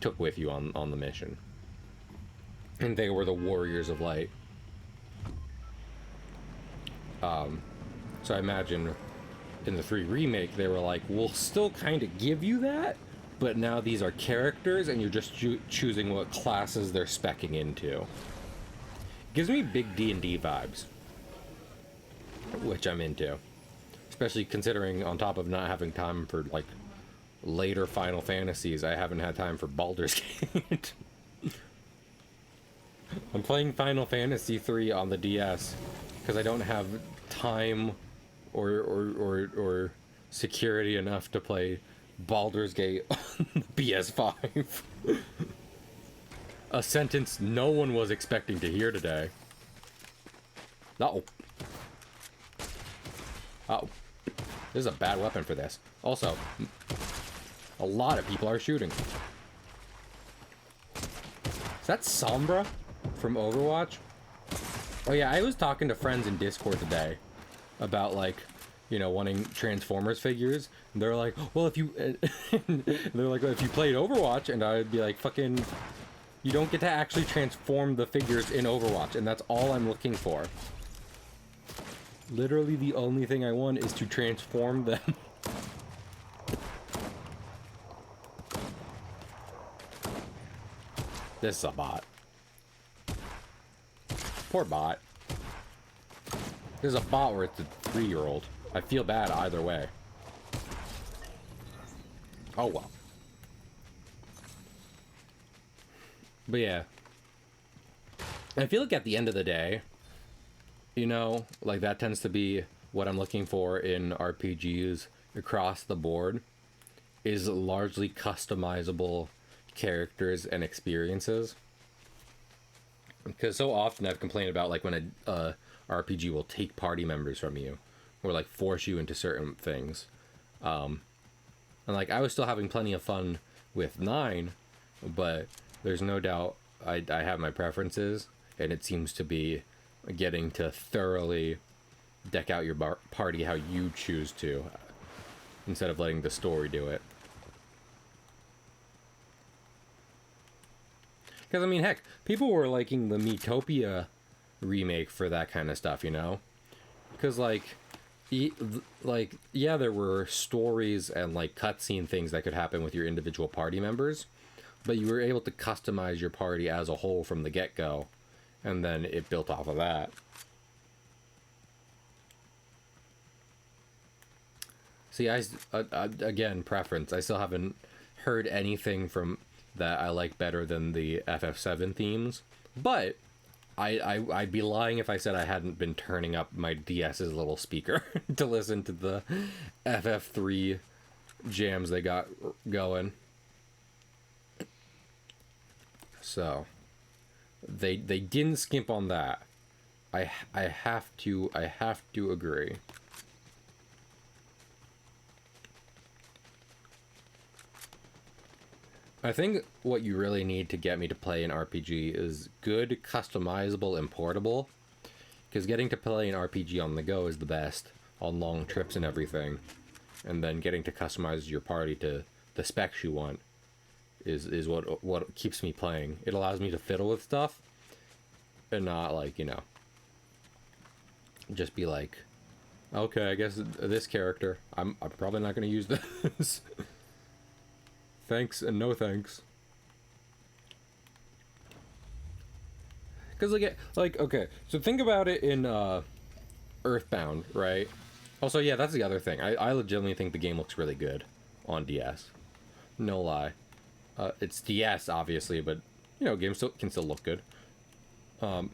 took with you on the mission. And they were the Warriors of Light. So I imagine in the 3 remake, they were like, we'll still kind of give you that, but now these are characters, and you're just choosing what classes they're speccing into. Gives me big D&D vibes, which I'm into, especially considering on top of not having time for like later Final Fantasies, I haven't had time for Baldur's Gate. I'm playing Final Fantasy 3 on the DS because I don't have time or security enough to play Baldur's Gate on the PS5. A sentence no one was expecting to hear today. Uh-oh. Uh-oh. This is a bad weapon for this. Also, a lot of people are shooting. Is that Sombra from Overwatch? Oh yeah, I was talking to friends in Discord today about like, you know, wanting Transformers figures. And they're like, well, if you... they're like, well, if you played Overwatch, and I'd be like, fucking... You don't get to actually transform the figures in Overwatch, and that's all I'm looking for. Literally the only thing I want is to transform them. This is a bot. Poor bot. This is a bot where it's a 3-year-old. I feel bad either way. Oh well. But yeah, I feel like at the end of the day, you know, like that tends to be what I'm looking for in RPGs across the board, is largely customizable characters and experiences. Because so often I've complained about like when a RPG will take party members from you, or like force you into certain things. And like I was still having plenty of fun with 9, but there's no doubt I have my preferences, and it seems to be getting to thoroughly deck out your party how you choose to, instead of letting the story do it. Because, I mean, heck, people were liking the Miitopia remake for that kind of stuff, you know? Because, like, yeah, there were stories and, like, cutscene things that could happen with your individual party members, but you were able to customize your party as a whole from the get-go, and then it built off of that. See, again, preference. I still haven't heard anything from that I like better than the FF7 themes, but I'd be lying if I said I hadn't been turning up my DS's little speaker to listen to the FF3 jams they got going. So they didn't skimp on that. I have to agree. I think what you really need to get me to play an RPG is good, customizable, and portable. Because getting to play an RPG on the go is the best, on long trips and everything. And then getting to customize your party to the specs you want is what keeps me playing. It allows me to fiddle with stuff and not, like, you know, just be like, okay, I guess this character, I'm probably not going to use this. Thanks and no thanks. Because, like, okay, so think about it in Earthbound, right? Also, yeah, that's the other thing. I legitimately think the game looks really good on DS. No lie. It's DS, obviously, but, you know, games can still look good. What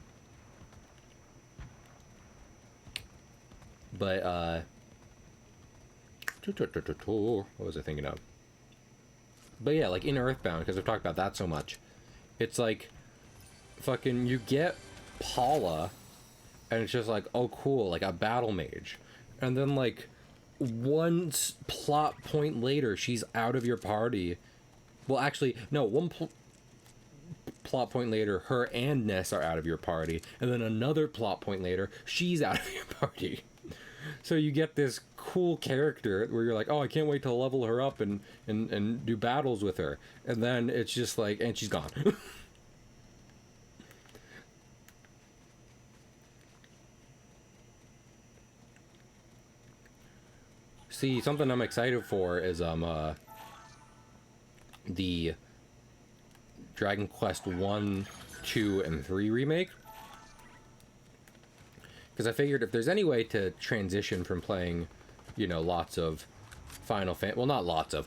was I thinking of? But yeah, like in Earthbound, because I've talked about that so much, it's like, fucking, you get Paula, and it's just like, oh cool, like a battle mage. And then, like, one plot point later, she's out of your party. Well, actually, no, one plot point later, her and Ness are out of your party. And then another plot point later, she's out of your party. So you get this cool character where you're like, oh, I can't wait to level her up and do battles with her. And then it's just like, and she's gone. See, something I'm excited for is the Dragon Quest 1, 2, and 3 remake. Because I figured if there's any way to transition from playing, you know, lots of well, not lots of,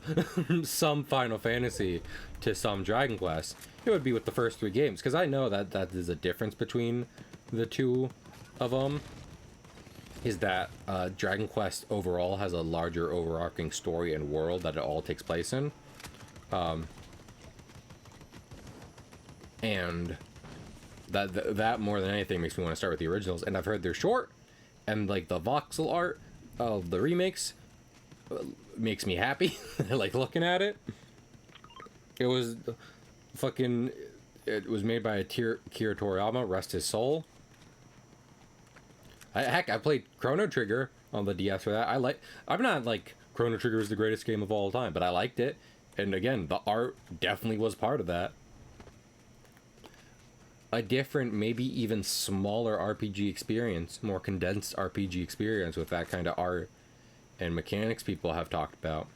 some Final Fantasy to some Dragon Quest, it would be with the first 3 games. Because I know that is a difference between the two of them. Is that Dragon Quest overall has a larger overarching story and world that it all takes place in. And that more than anything makes me want to start with the originals. And I've heard they're short, and like the voxel art of the remakes makes me happy. I like looking at it. It was made by Akira Toriyama, rest his soul. Heck, I played Chrono Trigger on the DS for that. I'm not like Chrono Trigger is the greatest game of all time, but I liked it. And again, the art definitely was part of that. A different, maybe even smaller RPG experience, more condensed RPG experience with that kind of art and mechanics people have talked about.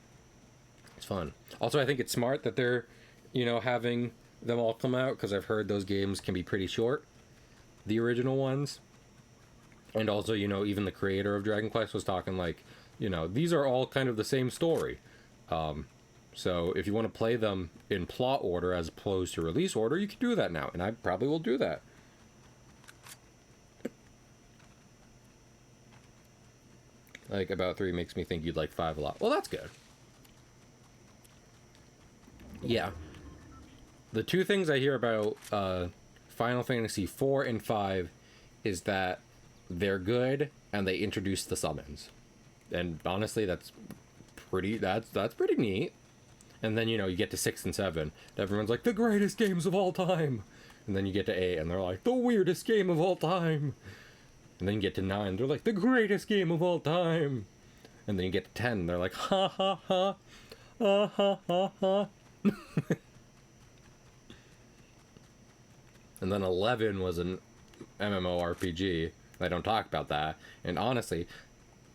It's fun. Also, I think it's smart that they're, you know, having them all come out, because I've heard those games can be pretty short, the original ones. And also, you know, even the creator of Dragon Quest was talking like, you know, these are all kind of the same story. So if you want to play them in plot order as opposed to release order, you can do that now. And I probably will do that. Like, about 3 makes me think you'd like 5 a lot. Well, that's good. Yeah. The 2 things I hear about Final Fantasy 4 and 5 is that they're good and they introduce the summons. And honestly, that's pretty neat. And then, you know, you get to 6 and 7, and everyone's like, the greatest games of all time. And then you get to 8, and they're like, the weirdest game of all time. And then you get to 9, they're like, the greatest game of all time. And then you get to 10, they're like, ha ha ha, ha ha ha ha. And then 11 was an MMORPG. I don't talk about that. And honestly,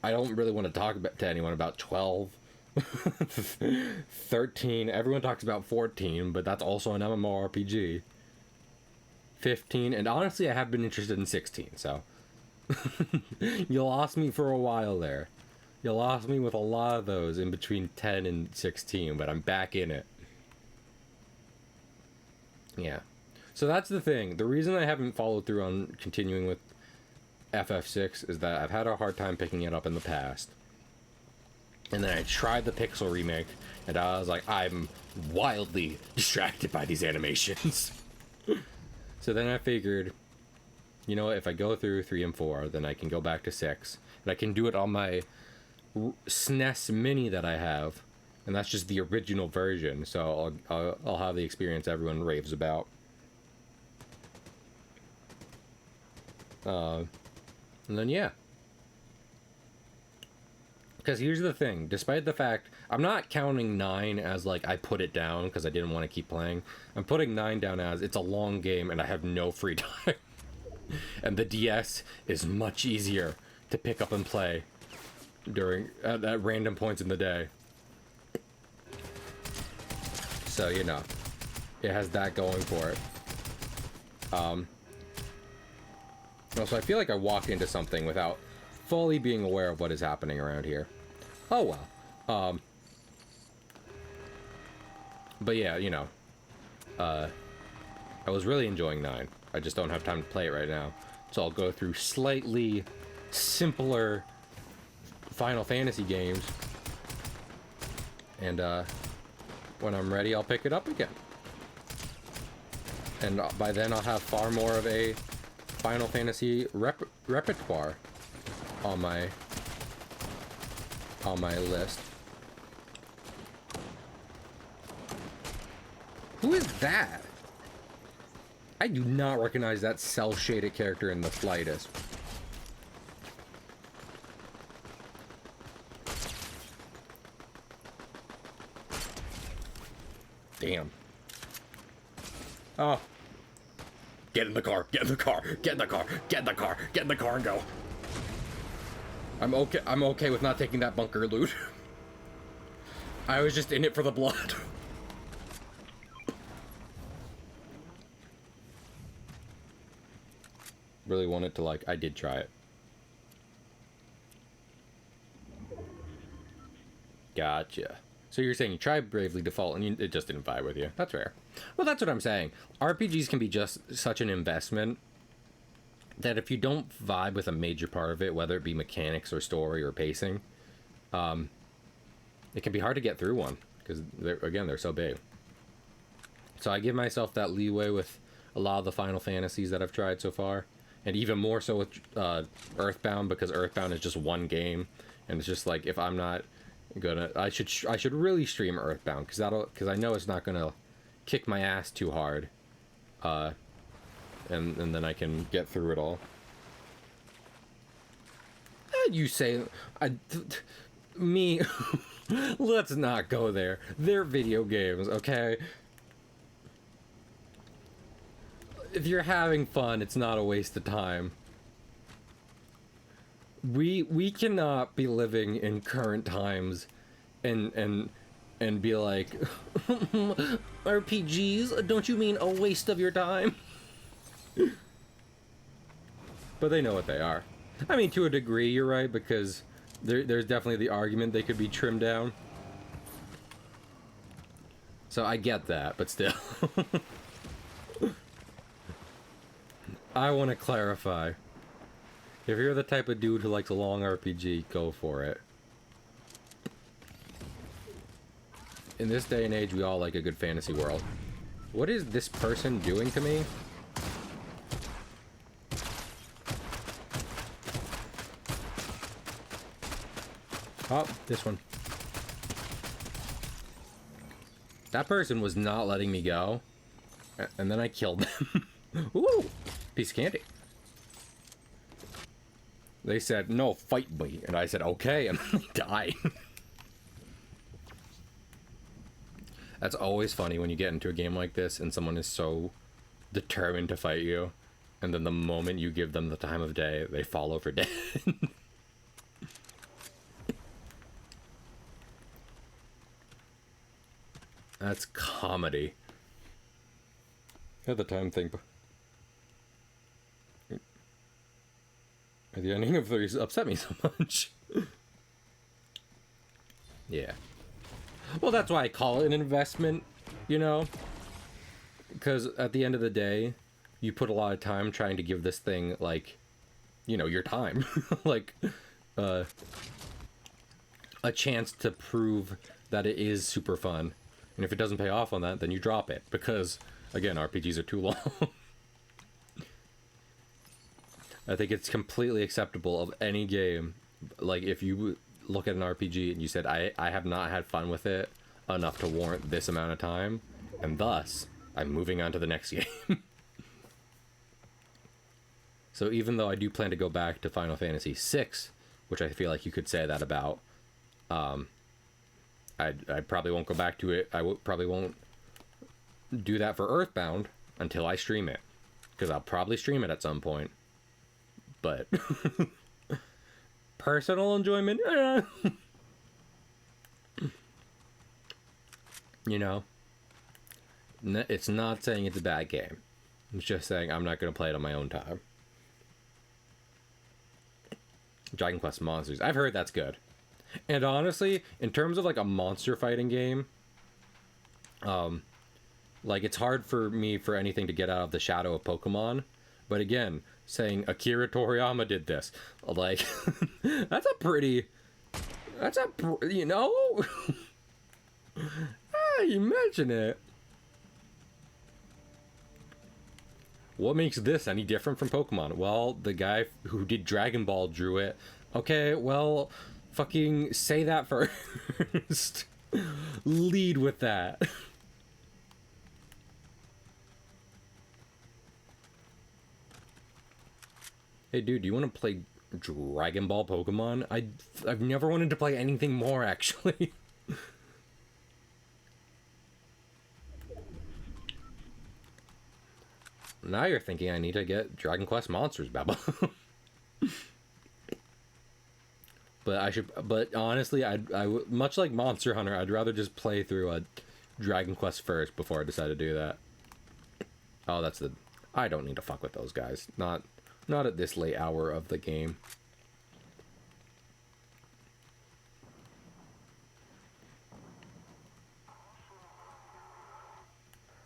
I don't really want to talk to anyone about 12. 13, everyone talks about 14, but that's also an MMORPG. 15, and honestly I have been interested in 16, so you lost me for a while there. You lost me with a lot of those in between 10 and 16, but I'm back in it. Yeah. So that's the thing. The reason I haven't followed through on continuing with FF6 is that I've had a hard time picking it up in the past. And then I tried the Pixel remake, and I was like, I'm wildly distracted by these animations. So then I figured, you know, if I go through 3 and 4, then I can go back to 6. And I can do it on my SNES Mini that I have, and that's just the original version. So I'll have the experience everyone raves about. And then yeah. Because here's the thing, despite the fact, I'm not counting 9 as like I put it down because I didn't want to keep playing. I'm putting 9 down as it's a long game and I have no free time. And the DS is much easier to pick up and play during at random points in the day. So, you know, it has that going for it. Also, I feel like I walked into something without fully being aware of what is happening around here. Oh well. But yeah, you know, I was really enjoying 9. I just don't have time to play it right now. So I'll go through slightly simpler Final Fantasy games. And when I'm ready, I'll pick it up again. And by then I'll have far more of a Final Fantasy repertoire on my list. Who is that? I do not recognize that cel-shaded character in the slightest. Damn. Oh. Get in the car, get in the car, get in the car, get in the car, get in the car and go. I'm okay with not taking that bunker loot. I was just in it for the blood. Really wanted to, like, I did try it. Gotcha. So you're saying you tried Bravely Default and it just didn't vibe with you. That's fair. Well, that's what I'm saying. RPGs can be just such an investment that if you don't vibe with a major part of it, whether it be mechanics or story or pacing, it can be hard to get through one because, they're so big. So I give myself that leeway with a lot of the Final Fantasies that I've tried so far, and even more so with Earthbound, because Earthbound is just one game, and it's just like, if I'm not gonna, I should really stream Earthbound because I know it's not gonna kick my ass too hard, and then I can get through it all. You say, me, let's not go there. They're video games, okay? If you're having fun, it's not a waste of time. We cannot be living in current times and be like, RPGs, don't you mean a waste of your time? But they know what they are. I mean, to a degree, you're right, because there's definitely the argument they could be trimmed down. So I get that, but still. I want to clarify. If you're the type of dude who likes a long RPG, go for it. In this day and age, we all like a good fantasy world. What is this person doing to me? Oh, this one. That person was not letting me go. And then I killed them. Ooh! Piece of candy. They said, no, fight me. And I said, okay, and they died. That's always funny when you get into a game like this and someone is so determined to fight you, and then the moment you give them the time of day, they fall over dead. That's comedy. At the time thing. The ending of 3 upset me so much. Yeah. Well, that's why I call it an investment, you know? Because at the end of the day, you put a lot of time trying to give this thing, like, you know, your time. Like, a chance to prove that it is super fun. And if it doesn't pay off on that, then you drop it. Because, again, RPGs are too long. I think it's completely acceptable of any game. Like, if you look at an RPG and you said, I have not had fun with it enough to warrant this amount of time, and thus I'm moving on to the next game. So even though I do plan to go back to Final Fantasy VI, which I feel like you could say that about, I probably won't go back to it. Probably won't do that for Earthbound until I stream it, because I'll probably stream it at some point. But personal enjoyment, you know, it's not saying it's a bad game. It's just saying I'm not going to play it on my own time. Dragon Quest Monsters, I've heard that's good. And honestly, in terms of like a monster fighting game, like it's hard for me for anything to get out of the shadow of Pokemon. But again, saying Akira Toriyama did this, like, that's a pretty, you know, you mention it. What makes this any different from Pokemon? Well, the guy who did Dragon Ball drew it. Okay, well, fucking say that first. Lead with that. Hey dude, do you want to play Dragon Ball Pokemon? I've never wanted to play anything more, actually. Now you're thinking I need to get Dragon Quest Monsters, Baba. But honestly, I much like Monster Hunter, I'd rather just play through a Dragon Quest first before I decide to do that. Oh, I don't need to fuck with those guys. Not at this late hour of the game.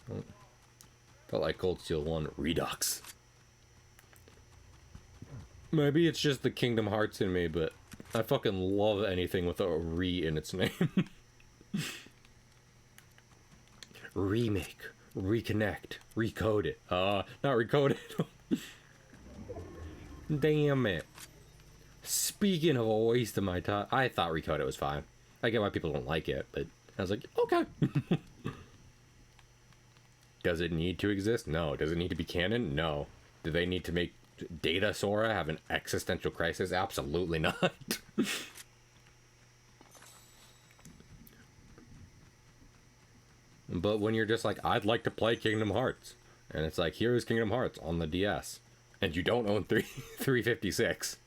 Oh. Felt like Cold Steel 1 Redux. Maybe it's just the Kingdom Hearts in me, but I fucking love anything with a re in its name. Remake, reconnect, recode it. Not recode it. Damn it. Speaking of a waste of my time, I thought recode it was fine. I get why people don't like it, but I was like, okay. Does it need to exist? No. Does it need to be canon? No. Do they need to make Data Sora have an existential crisis? Absolutely not. But when you're just like, I'd like to play Kingdom Hearts, and it's like, here's Kingdom Hearts on the DS, and you don't own 356.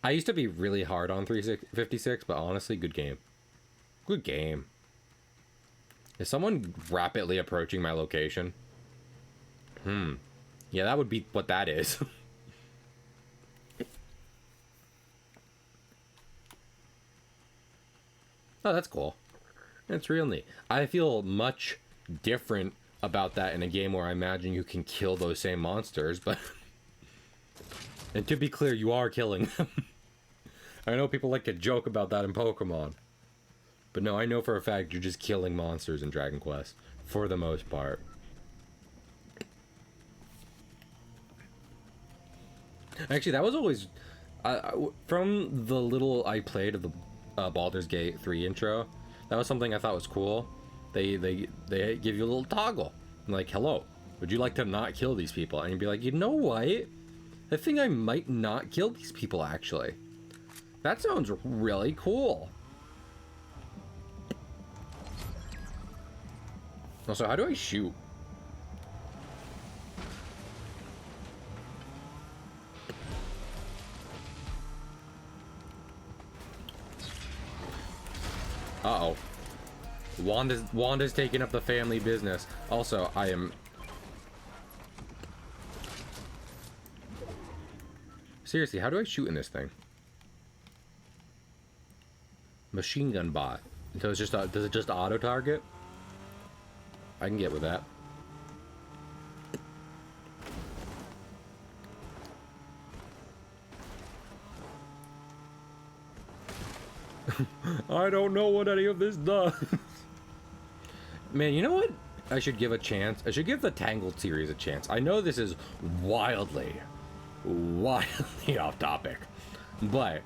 I used to be really hard on 356, but honestly, good game. Good game. Is someone rapidly approaching my location? Yeah, that would be what that is. Oh, that's cool. That's real neat. I feel much different about that in a game where I imagine you can kill those same monsters, but... And to be clear, you are killing them. I know people like to joke about that in Pokemon. But no, I know for a fact you're just killing monsters in Dragon Quest. For the most part. Actually, that was always... from the little I played of the Baldur's Gate 3 intro, that was something I thought was cool. They give you a little toggle. Like, hello, would you like to not kill these people? And you'd be like, you know what? I think I might not kill these people, actually. That sounds really cool. Also, how do I shoot? Uh-oh. Wanda's taking up the family business. Also, I am... Seriously, how do I shoot in this thing? Machine gun bot. So it's just does it just auto target? I can get with that. I don't know what any of this does. Man, you know what? I should give a chance. I should give the Tangled series a chance. I know this is wildly off topic, but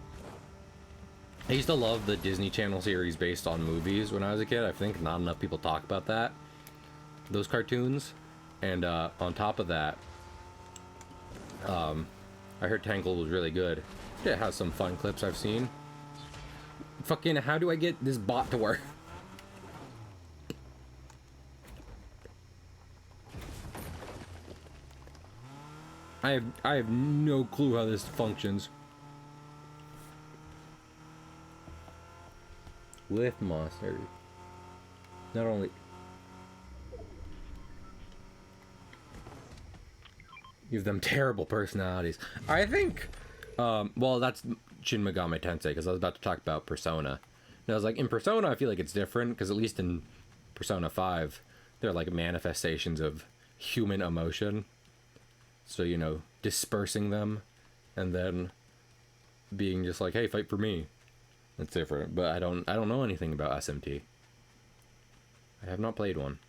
I used to love the Disney Channel series based on movies when I was a kid. I think not enough people talk about that. Those cartoons. And on top of that, I heard Tangled was really good. It has some fun clips I've seen. Fucking, how do I get this bot to work? I have no clue how this functions. Lift monster. Not only give them terrible personalities. I think well, that's Shin Megami Tensei, because I was about to talk about Persona. And I was like, in Persona I feel like it's different, because at least in Persona 5 they're like manifestations of human emotion. So, you know, dispersing them and then being just like, hey, fight for me. That's different. But I don't know anything about SMT. I have not played one.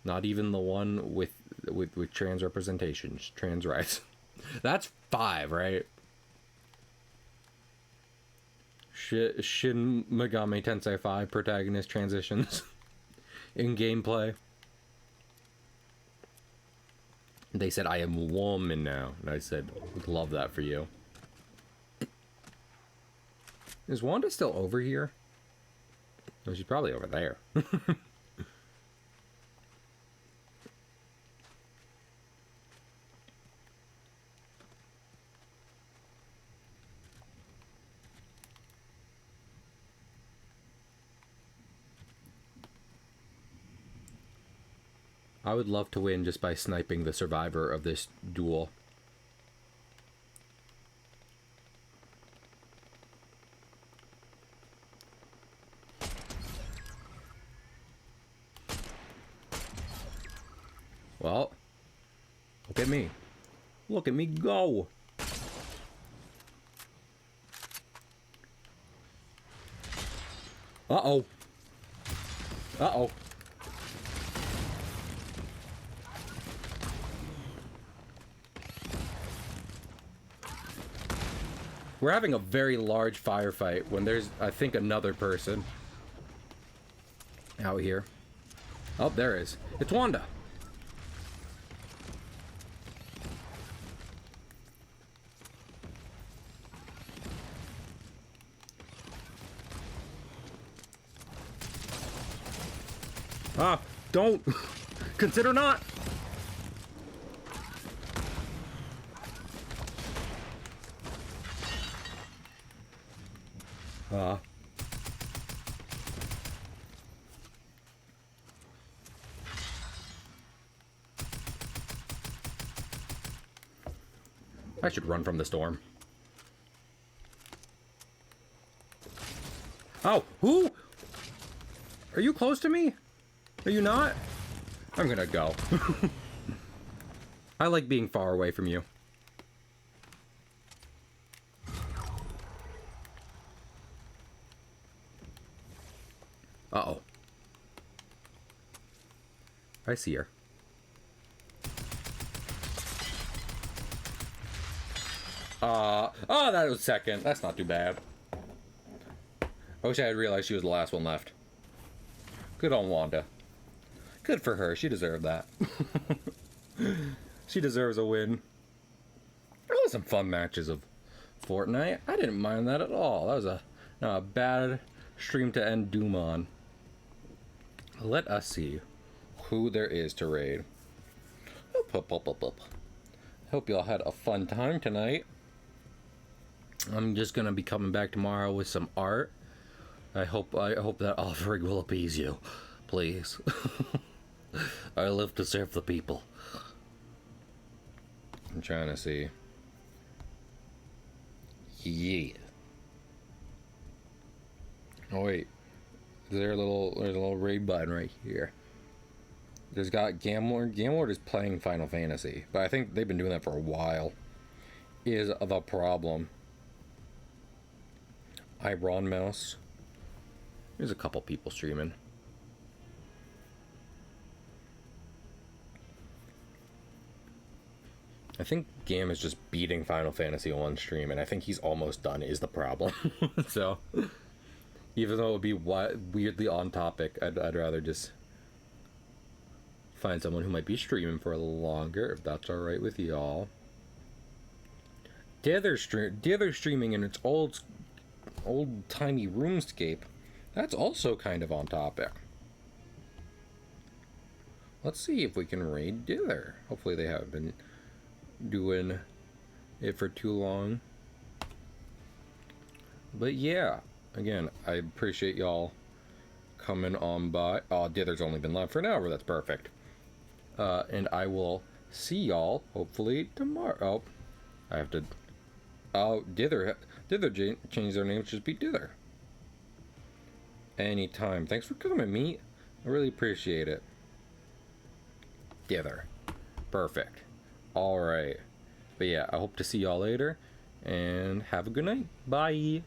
Not even the one with trans representations, trans rights. That's 5, right? Shin Megami Tensei 5 protagonist transitions in gameplay. They said, I am a woman now. And I said, love that for you. Is Wanda still over here? No, she's probably over there. I would love to win just by sniping the survivor of this duel. Well, look at me. Look at me go. Uh-oh. Uh-oh. We're having a very large firefight when there's, I think, another person out here. Oh, there is. It's Wanda. Ah, don't. Consider not. I should run from the storm. Oh, who? Are you close to me? Are you not? I'm gonna go. I like being far away from you. Uh-oh. I see her. Oh, that was second. That's not too bad. I wish I had realized she was the last one left. Good on Wanda. Good for her. She deserved that. She deserves a win. There was some fun matches of Fortnite. I didn't mind that at all. That was not a bad stream to end Doom on. Let us see who there is to raid. Hope y'all had a fun time tonight. I'm just gonna be coming back tomorrow with some art. I hope that offering will appease you. Please. I live to serve the people. I'm trying to see. Yeah. Oh wait. There's a little raid button right here. There's got Gamlord. Gamlord is playing Final Fantasy, but I think they've been doing that for a while. Is the problem. Iron Mouse. There's a couple people streaming. I think Gam is just beating Final Fantasy on stream, and I think he's almost done is the problem. So, even though it would be weirdly on topic, I'd rather just find someone who might be streaming for a little longer, if that's alright with y'all. Dither streaming in its old-timey RuneScape. That's also kind of on topic. Let's see if we can raid Dither. Hopefully they haven't been doing it for too long. But yeah, again, I appreciate y'all coming on by. Oh, Dither's only been live for an hour. That's perfect. And I will see y'all hopefully tomorrow. Oh, I have to. Oh, Dither changed their name to just be Dither. Anytime. Thanks for coming, meat. I really appreciate it. Dither. Perfect. Alright. But yeah, I hope to see y'all later. And have a good night. Bye.